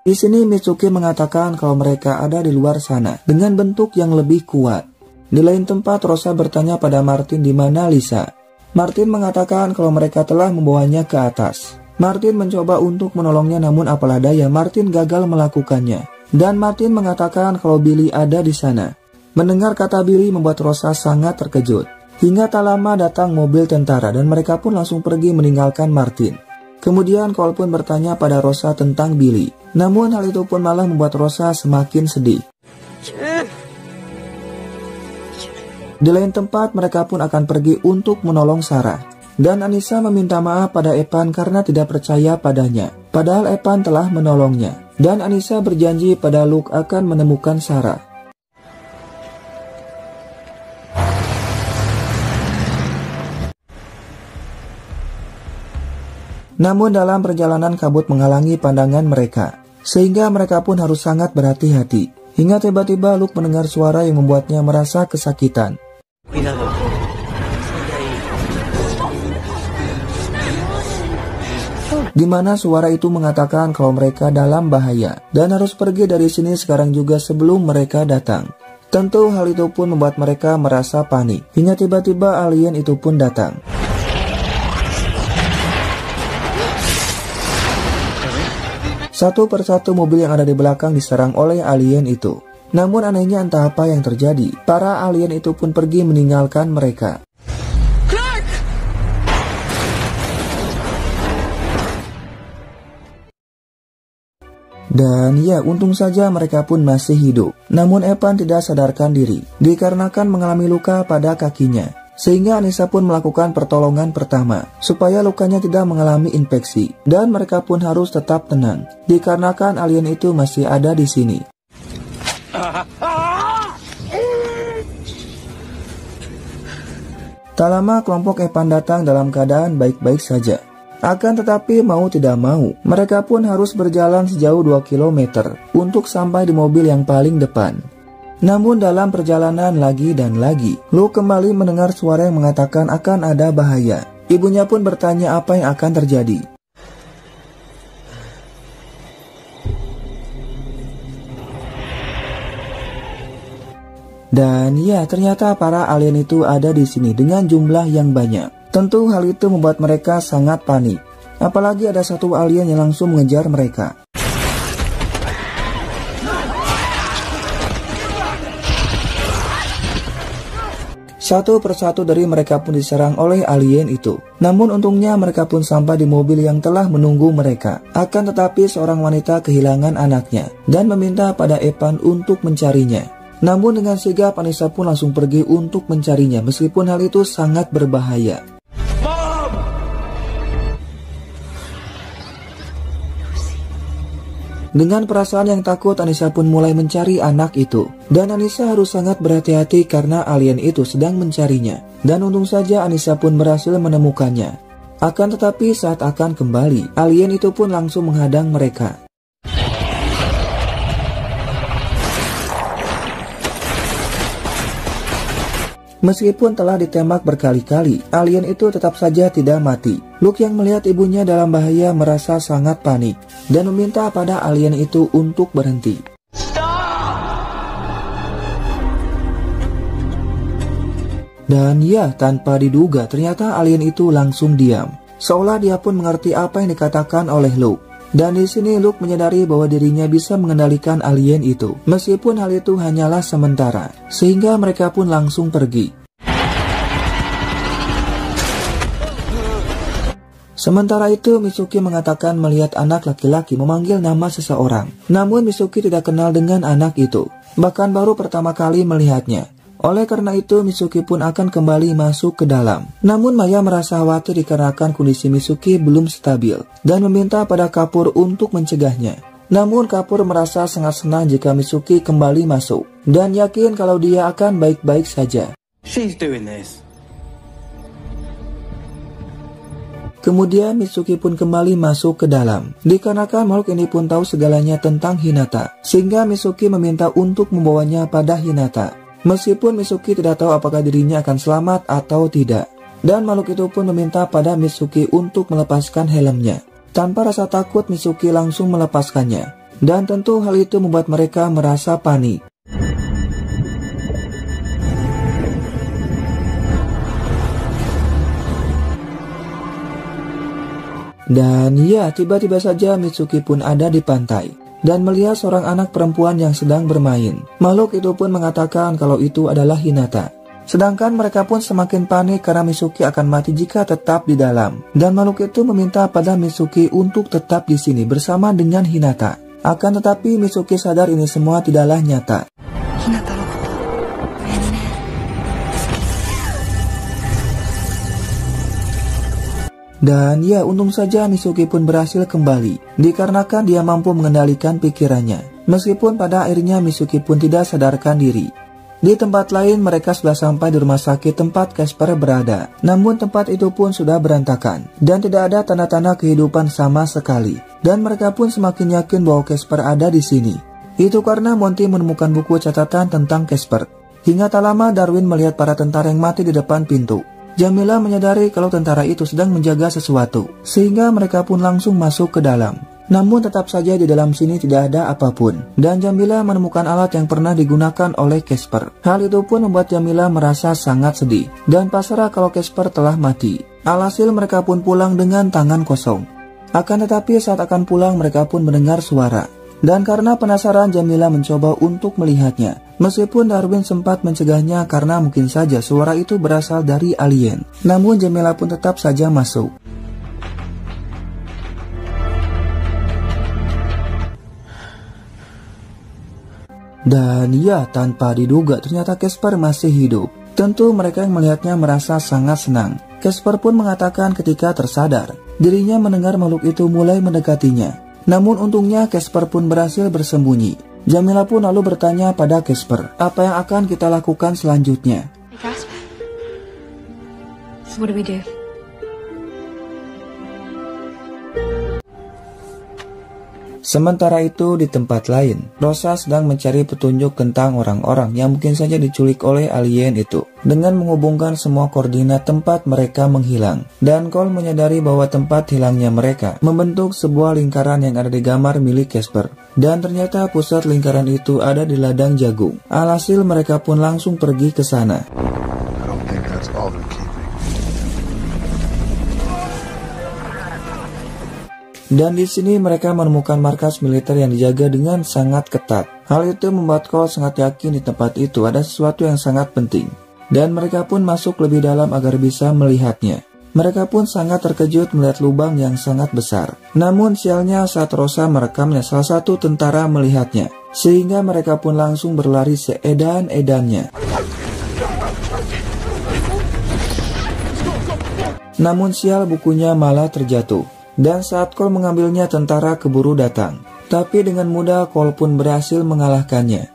Speaker 1: Di sini Mitsuki mengatakan kalau mereka ada di luar sana dengan bentuk yang lebih kuat. Di lain tempat Rosa bertanya pada Martin di mana Lisa. Martin mengatakan kalau mereka telah membawanya ke atas. Martin mencoba untuk menolongnya namun apalah daya Martin gagal melakukannya. Dan Martin mengatakan kalau Billy ada di sana. Mendengar kata Billy membuat Rosa sangat terkejut. Hingga tak lama datang mobil tentara dan mereka pun langsung pergi meninggalkan Martin. Kemudian Cole pun bertanya pada Rosa tentang Billy. Namun hal itu pun malah membuat Rosa semakin sedih. Di lain tempat mereka pun akan pergi untuk menolong Sarah. Dan Anissa meminta maaf pada Evan karena tidak percaya padanya. Padahal Evan telah menolongnya. Dan Anissa berjanji pada Luke akan menemukan Sarah. Namun dalam perjalanan kabut menghalangi pandangan mereka, sehingga mereka pun harus sangat berhati-hati. Hingga tiba-tiba Luke mendengar suara yang membuatnya merasa kesakitan. Di mana suara itu mengatakan kalau mereka dalam bahaya dan harus pergi dari sini sekarang juga sebelum mereka datang. Tentu hal itu pun membuat mereka merasa panik. Hingga tiba-tiba alien itu pun datang. Satu persatu mobil yang ada di belakang diserang oleh alien itu. Namun anehnya entah apa yang terjadi. Para alien itu pun pergi meninggalkan mereka. Clark! Dan ya, untung saja mereka pun masih hidup. Namun Evan tidak sadarkan diri, dikarenakan mengalami luka pada kakinya. Sehingga Anissa pun melakukan pertolongan pertama, supaya lukanya tidak mengalami infeksi. Dan mereka pun harus tetap tenang, dikarenakan alien itu masih ada di sini. Tak lama kelompok Evan datang dalam keadaan baik-baik saja. Akan tetapi mau tidak mau, mereka pun harus berjalan sejauh 2 km untuk sampai di mobil yang paling depan. Namun dalam perjalanan lagi dan lagi, Luke kembali mendengar suara yang mengatakan akan ada bahaya. Ibunya pun bertanya apa yang akan terjadi. Dan ya, ternyata para alien itu ada di sini dengan jumlah yang banyak. Tentu hal itu membuat mereka sangat panik. Apalagi ada satu alien yang langsung mengejar mereka. Satu persatu dari mereka pun diserang oleh alien itu. Namun untungnya mereka pun sampai di mobil yang telah menunggu mereka. Akan tetapi seorang wanita kehilangan anaknya dan meminta pada Evan untuk mencarinya. Namun dengan sigap Anissa pun langsung pergi untuk mencarinya meskipun hal itu sangat berbahaya. Dengan perasaan yang takut, Anissa pun mulai mencari anak itu. Dan Anissa harus sangat berhati-hati karena alien itu sedang mencarinya. Dan untung saja Anissa pun berhasil menemukannya. Akan tetapi saat akan kembali, alien itu pun langsung menghadang mereka. Meskipun telah ditembak berkali-kali, alien itu tetap saja tidak mati. Luke yang melihat ibunya dalam bahaya merasa sangat panik dan meminta pada alien itu untuk berhenti. Dan ya, tanpa diduga ternyata alien itu langsung diam. Seolah dia pun mengerti apa yang dikatakan oleh Luke. Dan di sini Luke menyadari bahwa dirinya bisa mengendalikan alien itu, meskipun hal itu hanyalah sementara, sehingga mereka pun langsung pergi. Sementara itu, Mitsuki mengatakan melihat anak laki-laki memanggil nama seseorang. Namun Mitsuki tidak kenal dengan anak itu, bahkan baru pertama kali melihatnya. Oleh karena itu, Mitsuki pun akan kembali masuk ke dalam. Namun Maya merasa khawatir dikarenakan kondisi Mitsuki belum stabil dan meminta pada Kapur untuk mencegahnya. Namun Kapur merasa sangat senang jika Mitsuki kembali masuk dan yakin kalau dia akan baik-baik saja.
Speaker 6: She's doing this.
Speaker 1: Kemudian Mitsuki pun kembali masuk ke dalam. Dikarenakan makhluk ini pun tahu segalanya tentang Hinata, sehingga Mitsuki meminta untuk membawanya pada Hinata. Meskipun Mitsuki tidak tahu apakah dirinya akan selamat atau tidak. Dan makhluk itu pun meminta pada Mitsuki untuk melepaskan helmnya. Tanpa rasa takut, Mitsuki langsung melepaskannya. Dan tentu hal itu membuat mereka merasa panik. Dan ya, tiba-tiba saja Mitsuki pun ada di pantai dan melihat seorang anak perempuan yang sedang bermain. Makhluk itu pun mengatakan kalau itu adalah Hinata. Sedangkan mereka pun semakin panik karena Mitsuki akan mati jika tetap di dalam. Dan makhluk itu meminta pada Mitsuki untuk tetap di sini bersama dengan Hinata. Akan tetapi Mitsuki sadar ini semua tidaklah nyata.
Speaker 3: Hinata no koto, gomen ne.
Speaker 1: Dan ya, untung saja Mitsuki pun berhasil kembali, dikarenakan dia mampu mengendalikan pikirannya. Meskipun pada akhirnya Mitsuki pun tidak sadarkan diri. Di tempat lain mereka sudah sampai di rumah sakit tempat Casper berada. Namun tempat itu pun sudah berantakan dan tidak ada tanda-tanda kehidupan sama sekali. Dan mereka pun semakin yakin bahwa Casper ada di sini. Itu karena Monty menemukan buku catatan tentang Casper. Hingga tak lama Darwin melihat para tentara yang mati di depan pintu. Jamila menyadari kalau tentara itu sedang menjaga sesuatu, sehingga mereka pun langsung masuk ke dalam. Namun tetap saja di dalam sini tidak ada apapun, dan Jamila menemukan alat yang pernah digunakan oleh Casper. Hal itu pun membuat Jamila merasa sangat sedih, dan pasrah kalau Casper telah mati. Alhasil mereka pun pulang dengan tangan kosong. Akan tetapi saat akan pulang mereka pun mendengar suara. Dan karena penasaran Jamila mencoba untuk melihatnya. Meskipun Darwin sempat mencegahnya karena mungkin saja suara itu berasal dari alien. Namun Jamila pun tetap saja masuk. Dan ya, tanpa diduga ternyata Casper masih hidup. Tentu mereka yang melihatnya merasa sangat senang. Casper pun mengatakan ketika tersadar, dirinya mendengar makhluk itu mulai mendekatinya. Namun untungnya Casper pun berhasil bersembunyi. Jamila pun lalu bertanya pada Casper, apa yang akan kita lakukan selanjutnya?
Speaker 3: Hey, Casper. So what do we do?
Speaker 1: Sementara itu di tempat lain, Rosa sedang mencari petunjuk tentang orang-orang yang mungkin saja diculik oleh alien itu dengan menghubungkan semua koordinat tempat mereka menghilang. Dan Cole menyadari bahwa tempat hilangnya mereka membentuk sebuah lingkaran yang ada di gambar milik Casper. Dan ternyata pusat lingkaran itu ada di ladang jagung. Alhasil mereka pun langsung pergi ke sana. Dan di sini mereka menemukan markas militer yang dijaga dengan sangat ketat. Hal itu membuat Cole sangat yakin di tempat itu ada sesuatu yang sangat penting. Dan mereka pun masuk lebih dalam agar bisa melihatnya. Mereka pun sangat terkejut melihat lubang yang sangat besar. Namun sialnya saat Rosa merekamnya salah satu tentara melihatnya. Sehingga mereka pun langsung berlari seedan-edannya. Namun sial bukunya malah terjatuh. Dan saat Cole mengambilnya tentara keburu datang. Tapi dengan mudah Cole pun berhasil mengalahkannya.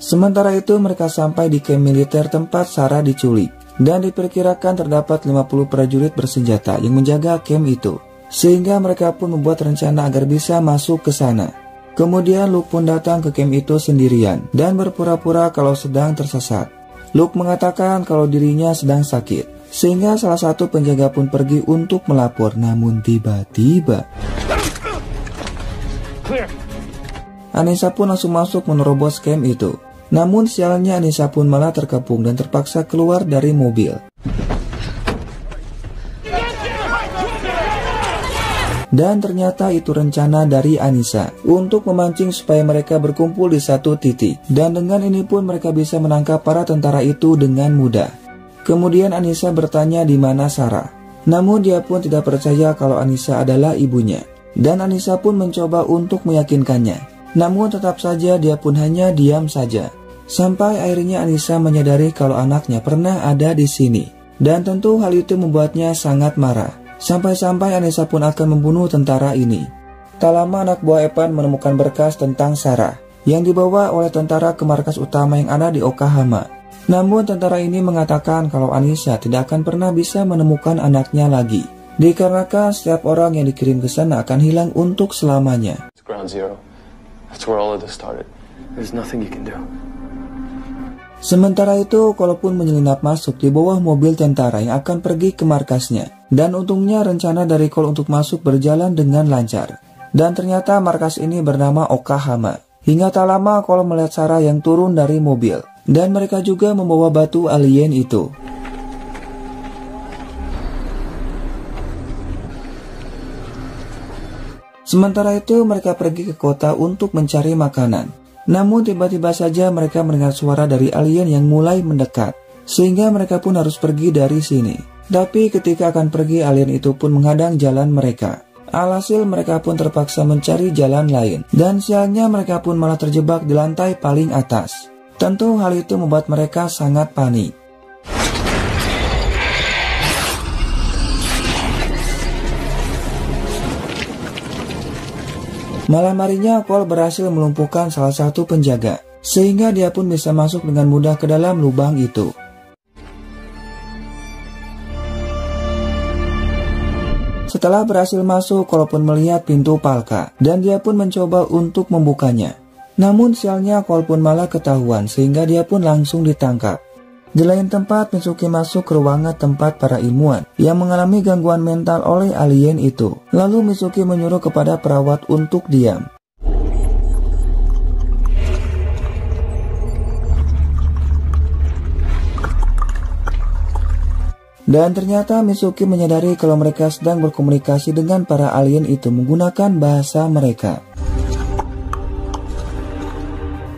Speaker 1: Sementara itu mereka sampai di kamp militer tempat Sarah diculik. Dan diperkirakan terdapat 50 prajurit bersenjata yang menjaga kamp itu. Sehingga mereka pun membuat rencana agar bisa masuk ke sana. Kemudian Luke pun datang ke kamp itu sendirian dan berpura-pura kalau sedang tersesat. Luke mengatakan kalau dirinya sedang sakit. Sehingga salah satu penjaga pun pergi untuk melapor, namun tiba-tiba Anissa pun langsung masuk menerobos camp itu. Namun sialnya Anissa pun malah terkepung dan terpaksa keluar dari mobil. Dan ternyata itu rencana dari Anissa untuk memancing supaya mereka berkumpul di satu titik. Dan dengan ini pun mereka bisa menangkap para tentara itu dengan mudah. Kemudian Anissa bertanya di mana Sarah. Namun dia pun tidak percaya kalau Anissa adalah ibunya. Dan Anissa pun mencoba untuk meyakinkannya. Namun tetap saja dia pun hanya diam saja. Sampai akhirnya Anissa menyadari kalau anaknya pernah ada di sini. Dan tentu hal itu membuatnya sangat marah. Sampai-sampai Anissa pun akan membunuh tentara ini. Tak lama anak buah Evan menemukan berkas tentang Sarah yang dibawa oleh tentara ke markas utama yang ada di Oklahoma. Namun tentara ini mengatakan kalau Anissa tidak akan pernah bisa menemukan anaknya lagi. Dikarenakan setiap orang yang dikirim ke sana akan hilang untuk selamanya.
Speaker 5: It's ground zero. That's where all of this started. There's nothing you can do.
Speaker 1: Sementara itu, Cole pun menyelinap masuk di bawah mobil tentara yang akan pergi ke markasnya. Dan untungnya rencana dari Cole untuk masuk berjalan dengan lancar. Dan ternyata markas ini bernama Oklahoma. Hingga tak lama Cole melihat Sarah yang turun dari mobil. Dan mereka juga membawa batu alien itu. Sementara itu mereka pergi ke kota untuk mencari makanan. Namun tiba-tiba saja mereka mendengar suara dari alien yang mulai mendekat. Sehingga mereka pun harus pergi dari sini. Tapi ketika akan pergi, alien itu pun menghadang jalan mereka. Alhasil mereka pun terpaksa mencari jalan lain. Dan sialnya mereka pun malah terjebak di lantai paling atas. Tentu hal itu membuat mereka sangat panik. Malam harinya Cole berhasil melumpuhkan salah satu penjaga, sehingga dia pun bisa masuk dengan mudah ke dalam lubang itu. Setelah berhasil masuk, Cole pun melihat pintu Palka, dan dia pun mencoba untuk membukanya. Namun sialnya Cole pun malah ketahuan, sehingga dia pun langsung ditangkap. Di lain tempat, Mitsuki masuk ke ruangan tempat para ilmuwan yang mengalami gangguan mental oleh alien itu. Lalu Mitsuki menyuruh kepada perawat untuk diam. Dan ternyata Mitsuki menyadari kalau mereka sedang berkomunikasi dengan para alien itu menggunakan bahasa mereka.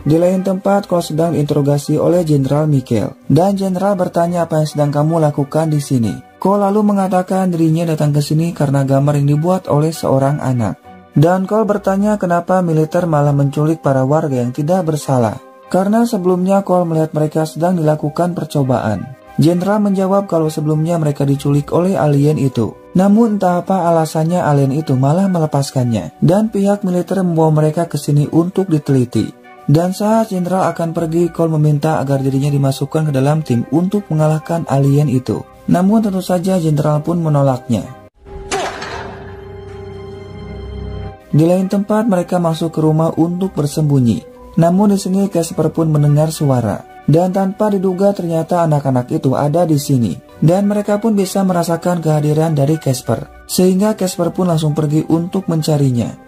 Speaker 1: Di lain tempat, Cole sedang diinterogasi oleh Jenderal Mikhail. Dan Jenderal bertanya apa yang sedang kamu lakukan di sini. Cole lalu mengatakan dirinya datang ke sini karena gambar yang dibuat oleh seorang anak. Dan Cole bertanya kenapa militer malah menculik para warga yang tidak bersalah. Karena sebelumnya Cole melihat mereka sedang dilakukan percobaan. Jenderal menjawab kalau sebelumnya mereka diculik oleh alien itu. Namun entah apa alasannya alien itu malah melepaskannya. Dan pihak militer membawa mereka ke sini untuk diteliti. Dan saat Jenderal akan pergi, Cole meminta agar dirinya dimasukkan ke dalam tim untuk mengalahkan alien itu. Namun tentu saja Jenderal pun menolaknya. Di lain tempat mereka masuk ke rumah untuk bersembunyi. Namun di sini Casper pun mendengar suara. Dan tanpa diduga ternyata anak-anak itu ada di sini. Dan mereka pun bisa merasakan kehadiran dari Casper. Sehingga Casper pun langsung pergi untuk mencarinya.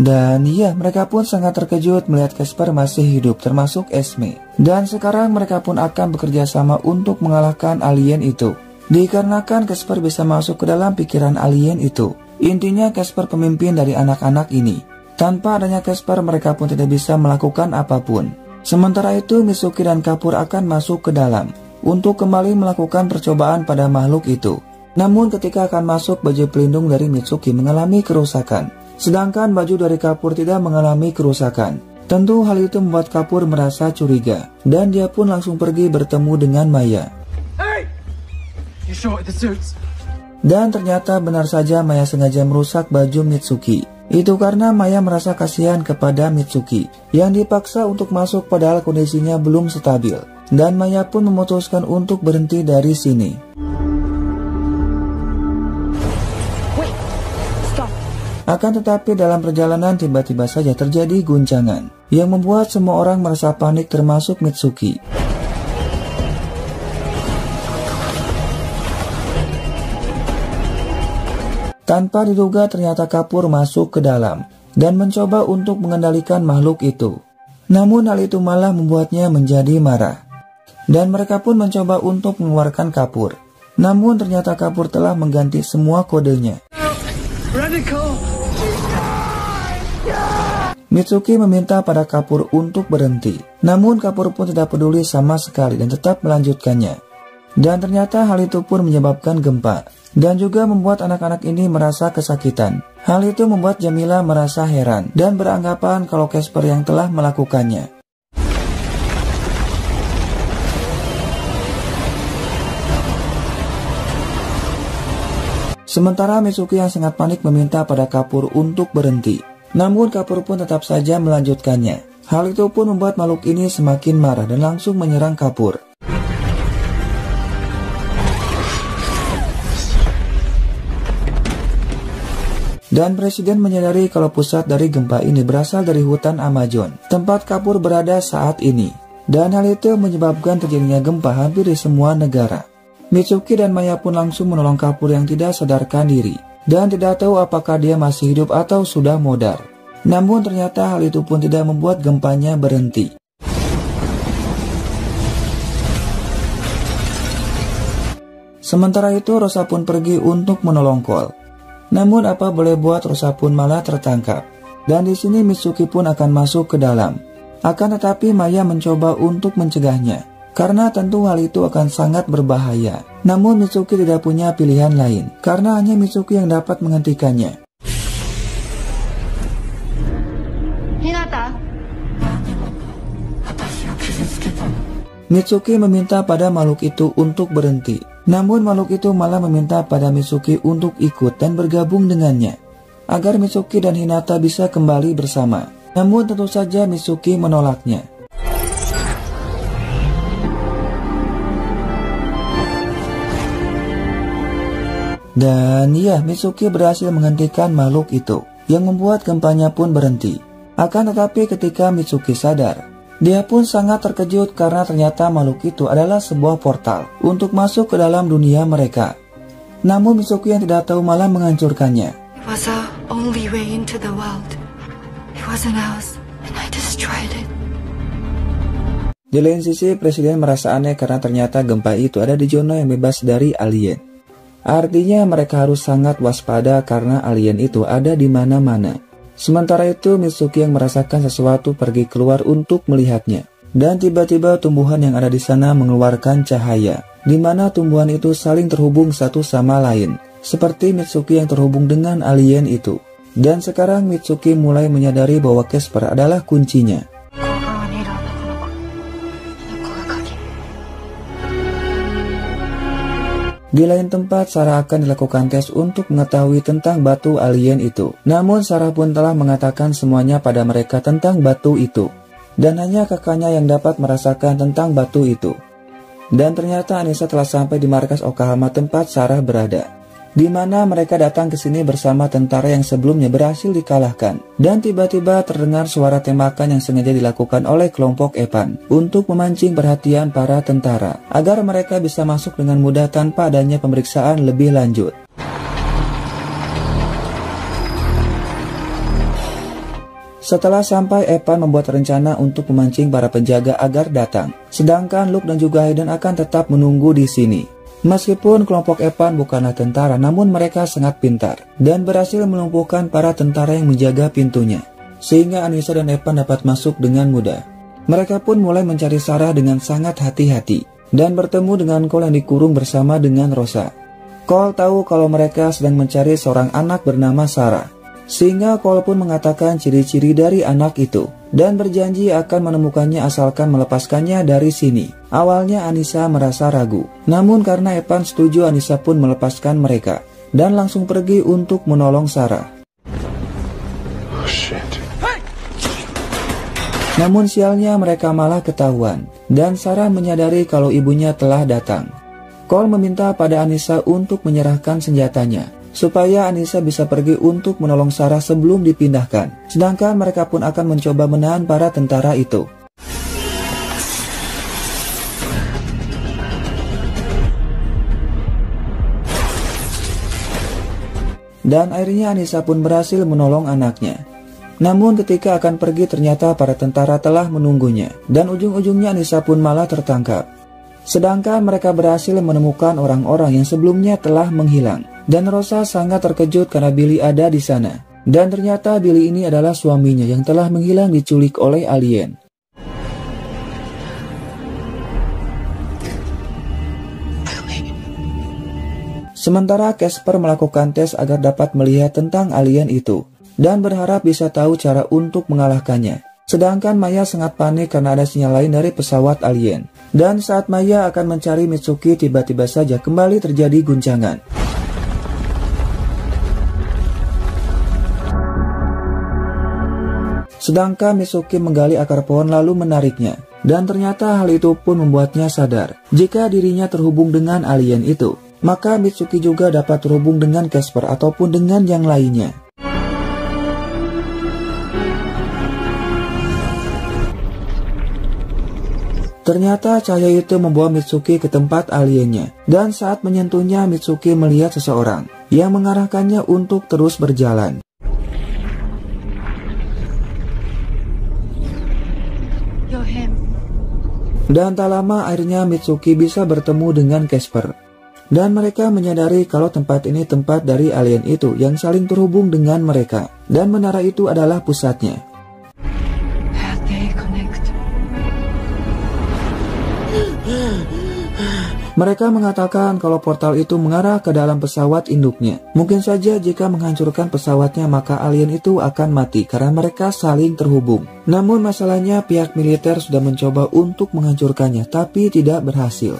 Speaker 1: Dan iya, mereka pun sangat terkejut melihat Casper masih hidup, termasuk Esme. Dan sekarang mereka pun akan bekerja sama untuk mengalahkan alien itu. Dikarenakan Casper bisa masuk ke dalam pikiran alien itu. Intinya Casper pemimpin dari anak-anak ini. Tanpa adanya Casper, mereka pun tidak bisa melakukan apapun. Sementara itu, Mitsuki dan Kapur akan masuk ke dalam untuk kembali melakukan percobaan pada makhluk itu. Namun ketika akan masuk, baju pelindung dari Mitsuki mengalami kerusakan. Sedangkan baju dari Kapur tidak mengalami kerusakan. Tentu hal itu membuat Kapur merasa curiga. Dan dia pun langsung pergi bertemu dengan Maya.
Speaker 2: Hey! You show it the suits.
Speaker 1: Dan ternyata benar saja Maya sengaja merusak baju Mitsuki. Itu karena Maya merasa kasihan kepada Mitsuki yang dipaksa untuk masuk padahal kondisinya belum stabil. Dan Maya pun memutuskan untuk berhenti dari sini. Akan tetapi dalam perjalanan tiba-tiba saja terjadi guncangan yang membuat semua orang merasa panik termasuk Mitsuki. Tanpa diduga ternyata Kapur masuk ke dalam dan mencoba untuk mengendalikan makhluk itu. Namun hal itu malah membuatnya menjadi marah. dan mereka pun mencoba untuk mengeluarkan kapur. Namun ternyata kapur telah mengganti semua kodenya.
Speaker 2: Radical!
Speaker 1: Mitsuki meminta pada kapur untuk berhenti. Namun kapur pun tidak peduli sama sekali dan tetap melanjutkannya. Dan ternyata hal itu pun menyebabkan gempa. Dan juga membuat anak-anak ini merasa kesakitan. Hal itu membuat Jamila merasa heran dan beranggapan kalau Casper yang telah melakukannya. Sementara Mitsuki yang sangat panik meminta pada kapur untuk berhenti. Namun kapur pun tetap saja melanjutkannya. Hal itu pun membuat makhluk ini semakin marah dan langsung menyerang kapur. Dan Presiden menyadari kalau pusat dari gempa ini berasal dari hutan Amazon, tempat kapur berada saat ini. Dan hal itu menyebabkan terjadinya gempa hampir di semua negara. Mitsuki dan Maya pun langsung menolong kapur yang tidak sadarkan diri. Dan tidak tahu apakah dia masih hidup atau sudah modar. Namun ternyata hal itu pun tidak membuat gempanya berhenti. Sementara itu Rosa pun pergi untuk menolong Cole. Namun apa boleh buat, Rosa pun malah tertangkap. Dan di sini Mitsuki pun akan masuk ke dalam. Akan tetapi Maya mencoba untuk mencegahnya. Karena tentu hal itu akan sangat berbahaya. Namun Mitsuki tidak punya pilihan lain, karena hanya Mitsuki yang dapat menghentikannya.
Speaker 4: Hinata.
Speaker 1: Mitsuki meminta pada makhluk itu untuk berhenti. Namun makhluk itu malah meminta pada Mitsuki untuk ikut dan bergabung dengannya, agar Mitsuki dan Hinata bisa kembali bersama. Namun tentu saja Mitsuki menolaknya. Dan ya, Mitsuki berhasil menghentikan makhluk itu, yang membuat gempanya pun berhenti. Akan tetapi ketika Mitsuki sadar, dia pun sangat terkejut karena ternyata makhluk itu adalah sebuah portal untuk masuk ke dalam dunia mereka. Namun Mitsuki yang tidak tahu malah menghancurkannya.
Speaker 3: It was our only way into the world. It wasn't ours, and I destroyed it.
Speaker 1: Di lain sisi, Presiden merasa aneh karena ternyata gempa itu ada di zona yang bebas dari alien. Artinya mereka harus sangat waspada karena alien itu ada di mana-mana. Sementara itu Mitsuki yang merasakan sesuatu pergi keluar untuk melihatnya. Dan tiba-tiba tumbuhan yang ada di sana mengeluarkan cahaya, di mana tumbuhan itu saling terhubung satu sama lain, seperti Mitsuki yang terhubung dengan alien itu. Dan sekarang Mitsuki mulai menyadari bahwa Casper adalah kuncinya. Di lain tempat, Sarah akan dilakukan tes untuk mengetahui tentang batu alien itu. Namun Sarah pun telah mengatakan semuanya pada mereka tentang batu itu. Dan hanya kakaknya yang dapat merasakan tentang batu itu. Dan ternyata Anissa telah sampai di markas Okahama tempat Sarah berada, di mana mereka datang ke sini bersama tentara yang sebelumnya berhasil dikalahkan. Dan tiba-tiba terdengar suara tembakan yang sengaja dilakukan oleh kelompok Epan untuk memancing perhatian para tentara, agar mereka bisa masuk dengan mudah tanpa adanya pemeriksaan lebih lanjut. Setelah sampai, Epan membuat rencana untuk memancing para penjaga agar datang, sedangkan Luke dan juga Hayden akan tetap menunggu di sini. Meskipun kelompok Epan bukanlah tentara, namun mereka sangat pintar dan berhasil melumpuhkan para tentara yang menjaga pintunya, sehingga Anissa dan Epan dapat masuk dengan mudah. Mereka pun mulai mencari Sarah dengan sangat hati-hati dan bertemu dengan Cole yang dikurung bersama dengan Rosa. Cole tahu kalau mereka sedang mencari seorang anak bernama Sarah, sehingga Cole pun mengatakan ciri-ciri dari anak itu dan berjanji akan menemukannya asalkan melepaskannya dari sini. Awalnya Anissa merasa ragu, namun karena Epan setuju, Anissa pun melepaskan mereka dan langsung pergi untuk menolong Sarah.
Speaker 5: Oh shit.
Speaker 1: Namun sialnya mereka malah ketahuan dan Sarah menyadari kalau ibunya telah datang. Cole meminta pada Anissa untuk menyerahkan senjatanya supaya Anissa bisa pergi untuk menolong Sarah sebelum dipindahkan. Sedangkan mereka pun akan mencoba menahan para tentara itu. Dan akhirnya Anissa pun berhasil menolong anaknya. Namun ketika akan pergi ternyata para tentara telah menunggunya. Dan ujung-ujungnya Anissa pun malah tertangkap. Sedangkan mereka berhasil menemukan orang-orang yang sebelumnya telah menghilang. Dan Rosa sangat terkejut karena Billy ada di sana. Dan ternyata Billy ini adalah suaminya yang telah menghilang diculik oleh alien. Sementara Casper melakukan tes agar dapat melihat tentang alien itu dan berharap bisa tahu cara untuk mengalahkannya. Sedangkan Maya sangat panik karena ada sinyal lain dari pesawat alien. Dan saat Maya akan mencari Mitsuki, tiba-tiba saja kembali terjadi guncangan. Sedangkan Mitsuki menggali akar pohon lalu menariknya. Dan ternyata hal itu pun membuatnya sadar jika dirinya terhubung dengan alien itu. Maka Mitsuki juga dapat terhubung dengan Casper ataupun dengan yang lainnya. Ternyata cahaya itu membawa Mitsuki ke tempat aliennya. Dan saat menyentuhnya, Mitsuki melihat seseorang yang mengarahkannya untuk terus berjalan. Dan tak lama akhirnya Mitsuki bisa bertemu dengan Casper. Dan mereka menyadari kalau tempat ini tempat dari alien itu yang saling terhubung dengan mereka. Dan menara itu adalah pusatnya. Mereka mengatakan kalau portal itu mengarah ke dalam pesawat induknya. Mungkin saja jika menghancurkan pesawatnya maka alien itu akan mati karena mereka saling terhubung. Namun masalahnya pihak militer sudah mencoba untuk menghancurkannya tapi tidak berhasil.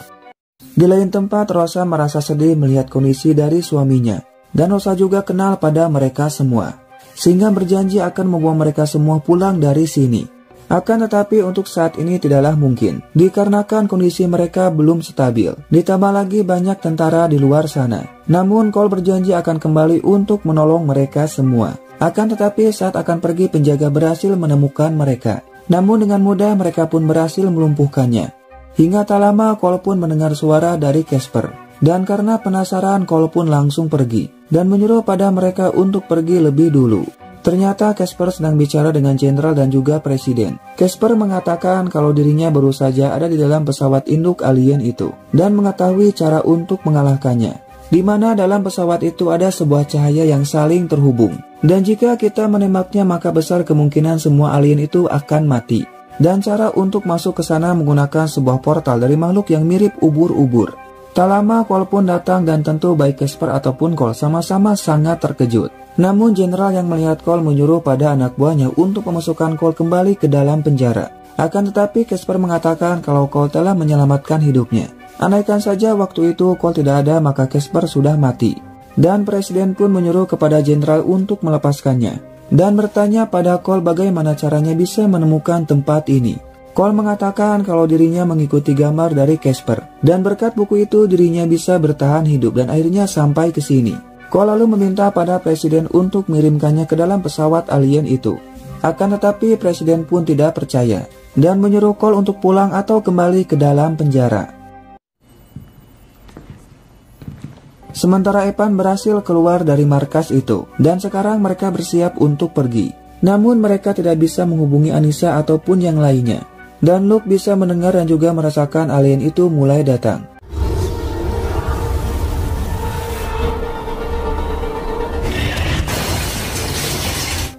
Speaker 1: Di lain tempat, Rosa merasa sedih melihat kondisi dari suaminya. Dan Rosa juga kenal pada mereka semua. Sehingga berjanji akan membawa mereka semua pulang dari sini. Akan tetapi untuk saat ini tidaklah mungkin. Dikarenakan kondisi mereka belum stabil. Ditambah lagi banyak tentara di luar sana. Namun Cole berjanji akan kembali untuk menolong mereka semua. Akan tetapi saat akan pergi penjaga berhasil menemukan mereka. Namun dengan mudah mereka pun berhasil melumpuhkannya. Hingga tak lama Cole pun mendengar suara dari Casper. Dan karena penasaran Cole pun langsung pergi. Dan menyuruh pada mereka untuk pergi lebih dulu. Ternyata Casper sedang bicara dengan jenderal dan juga presiden. Casper mengatakan kalau dirinya baru saja ada di dalam pesawat induk alien itu. Dan mengetahui cara untuk mengalahkannya. Di mana dalam pesawat itu ada sebuah cahaya yang saling terhubung. Dan jika kita menembaknya maka besar kemungkinan semua alien itu akan mati. Dan cara untuk masuk ke sana menggunakan sebuah portal dari makhluk yang mirip ubur-ubur. Tak lama Cole pun datang dan tentu baik Casper ataupun Cole sama-sama sangat terkejut. Namun jenderal yang melihat Cole menyuruh pada anak buahnya untuk memasukkan Cole kembali ke dalam penjara. Akan tetapi Casper mengatakan kalau Cole telah menyelamatkan hidupnya. Andaikan saja waktu itu Cole tidak ada maka Casper sudah mati. Dan presiden pun menyuruh kepada jenderal untuk melepaskannya. Dan bertanya pada Cole bagaimana caranya bisa menemukan tempat ini. Cole mengatakan kalau dirinya mengikuti gambar dari Casper. Dan berkat buku itu dirinya bisa bertahan hidup dan akhirnya sampai ke sini. Cole lalu meminta pada presiden untuk mengirimkannya ke dalam pesawat alien itu. Akan tetapi presiden pun tidak percaya. Dan menyuruh Cole untuk pulang atau kembali ke dalam penjara. Sementara Evan berhasil keluar dari markas itu, dan sekarang mereka bersiap untuk pergi. Namun mereka tidak bisa menghubungi Anissa ataupun yang lainnya. Dan Luke bisa mendengar dan juga merasakan alien itu mulai datang.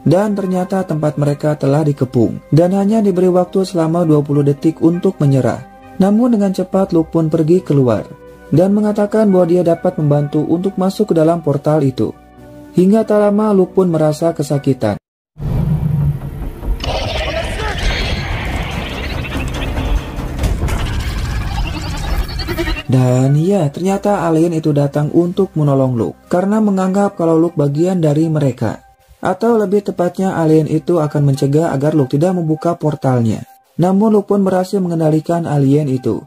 Speaker 1: Dan ternyata tempat mereka telah dikepung, dan hanya diberi waktu selama 20 detik untuk menyerah. Namun dengan cepat Luke pun pergi keluar. Dan mengatakan bahwa dia dapat membantu untuk masuk ke dalam portal itu. Hingga tak lama Luke pun merasa kesakitan. Dan ya, ternyata alien itu datang untuk menolong Luke. Karena menganggap kalau Luke bagian dari mereka. Atau lebih tepatnya alien itu akan mencegah agar Luke tidak membuka portalnya. Namun Luke pun berhasil mengendalikan alien itu.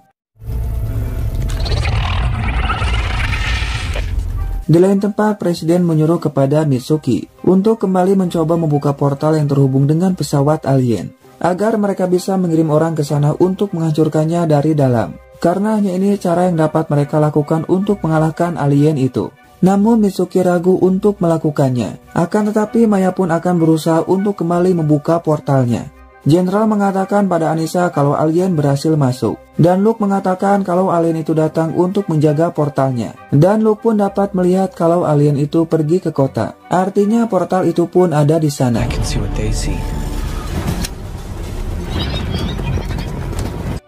Speaker 1: Di lain tempat, presiden menyuruh kepada Mitsuki untuk kembali mencoba membuka portal yang terhubung dengan pesawat alien, agar mereka bisa mengirim orang ke sana untuk menghancurkannya dari dalam. Karena hanya ini cara yang dapat mereka lakukan untuk mengalahkan alien itu. Namun Mitsuki ragu untuk melakukannya. Akan tetapi Maya pun akan berusaha untuk kembali membuka portalnya. Jenderal mengatakan pada Anissa kalau alien berhasil masuk. Dan Luke mengatakan kalau alien itu datang untuk menjaga portalnya. Dan Luke pun dapat melihat kalau alien itu pergi ke kota. Artinya portal itu pun ada di sana.
Speaker 6: I can see what they see.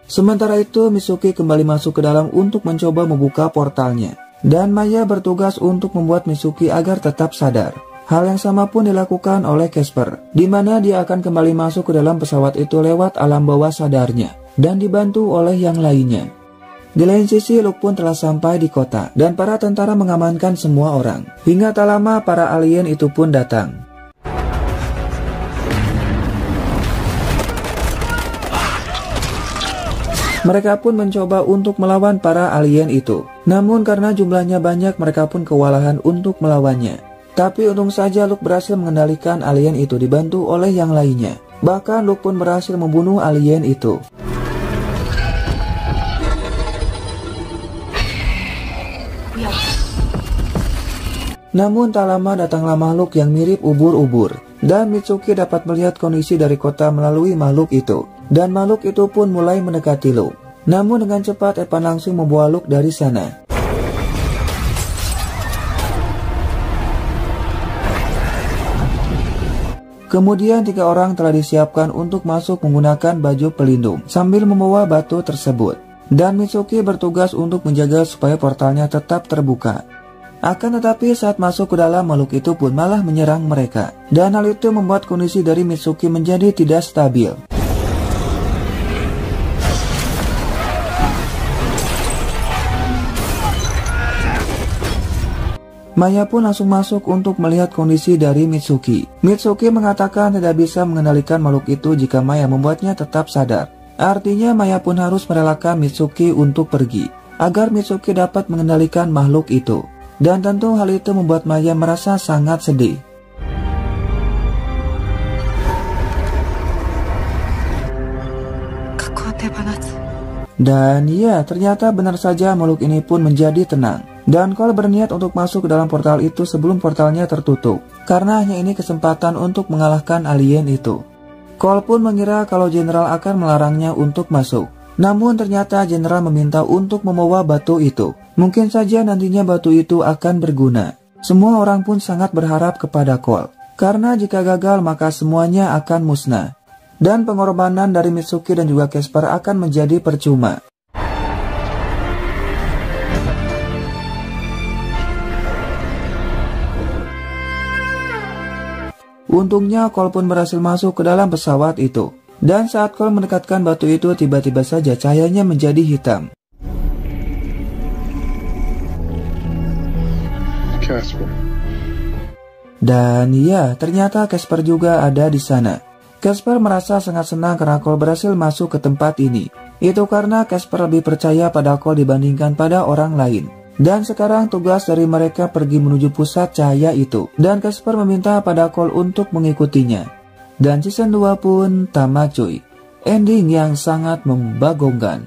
Speaker 1: Sementara itu Mitsuki kembali masuk ke dalam untuk mencoba membuka portalnya. Dan Maya bertugas untuk membuat Mitsuki agar tetap sadar. Hal yang sama pun dilakukan oleh Casper, di mana dia akan kembali masuk ke dalam pesawat itu lewat alam bawah sadarnya, dan dibantu oleh yang lainnya. Di lain sisi, Luke pun telah sampai di kota, dan para tentara mengamankan semua orang. Hingga tak lama, para alien itu pun datang. Mereka pun mencoba untuk melawan para alien itu. Namun karena jumlahnya banyak, mereka pun kewalahan untuk melawannya. Tapi untung saja Luke berhasil mengendalikan alien itu dibantu oleh yang lainnya. Bahkan Luke pun berhasil membunuh alien itu. Namun tak lama datanglah makhluk yang mirip ubur-ubur. Dan Mitsuki dapat melihat kondisi dari kota melalui makhluk itu. Dan makhluk itu pun mulai mendekati Luke. Namun dengan cepat Evan langsung membawa Luke dari sana. Kemudian 3 orang telah disiapkan untuk masuk menggunakan baju pelindung sambil membawa batu tersebut. Dan Mitsuki bertugas untuk menjaga supaya portalnya tetap terbuka. Akan tetapi saat masuk ke dalam, makhluk itu pun malah menyerang mereka. Dan hal itu membuat kondisi dari Mitsuki menjadi tidak stabil. Maya pun langsung masuk untuk melihat kondisi dari Mitsuki. Mitsuki mengatakan tidak bisa mengendalikan makhluk itu jika Maya membuatnya tetap sadar. Artinya Maya pun harus merelakan Mitsuki untuk pergi, agar Mitsuki dapat mengendalikan makhluk itu. Dan tentu hal itu membuat Maya merasa sangat sedih. Dan ya, ternyata benar saja makhluk ini pun menjadi tenang. Dan Cole berniat untuk masuk ke dalam portal itu sebelum portalnya tertutup. Karena hanya ini kesempatan untuk mengalahkan alien itu. Cole pun mengira kalau Jenderal akan melarangnya untuk masuk. Namun ternyata Jenderal meminta untuk membawa batu itu. Mungkin saja nantinya batu itu akan berguna. Semua orang pun sangat berharap kepada Cole. Karena jika gagal maka semuanya akan musnah. Dan pengorbanan dari Mitsuki dan juga Casper akan menjadi percuma. Untungnya Cole pun berhasil masuk ke dalam pesawat itu. Dan saat Cole mendekatkan batu itu, tiba-tiba saja cahayanya menjadi hitam.
Speaker 5: Casper.
Speaker 1: Dan ya, ternyata Casper juga ada di sana. Casper merasa sangat senang karena Cole berhasil masuk ke tempat ini. Itu karena Casper lebih percaya pada Cole dibandingkan pada orang lain. Dan sekarang tugas dari mereka pergi menuju pusat cahaya itu. Dan Casper meminta pada Cole untuk mengikutinya. Dan season 2 pun tamat cuy. Ending yang sangat membagongkan.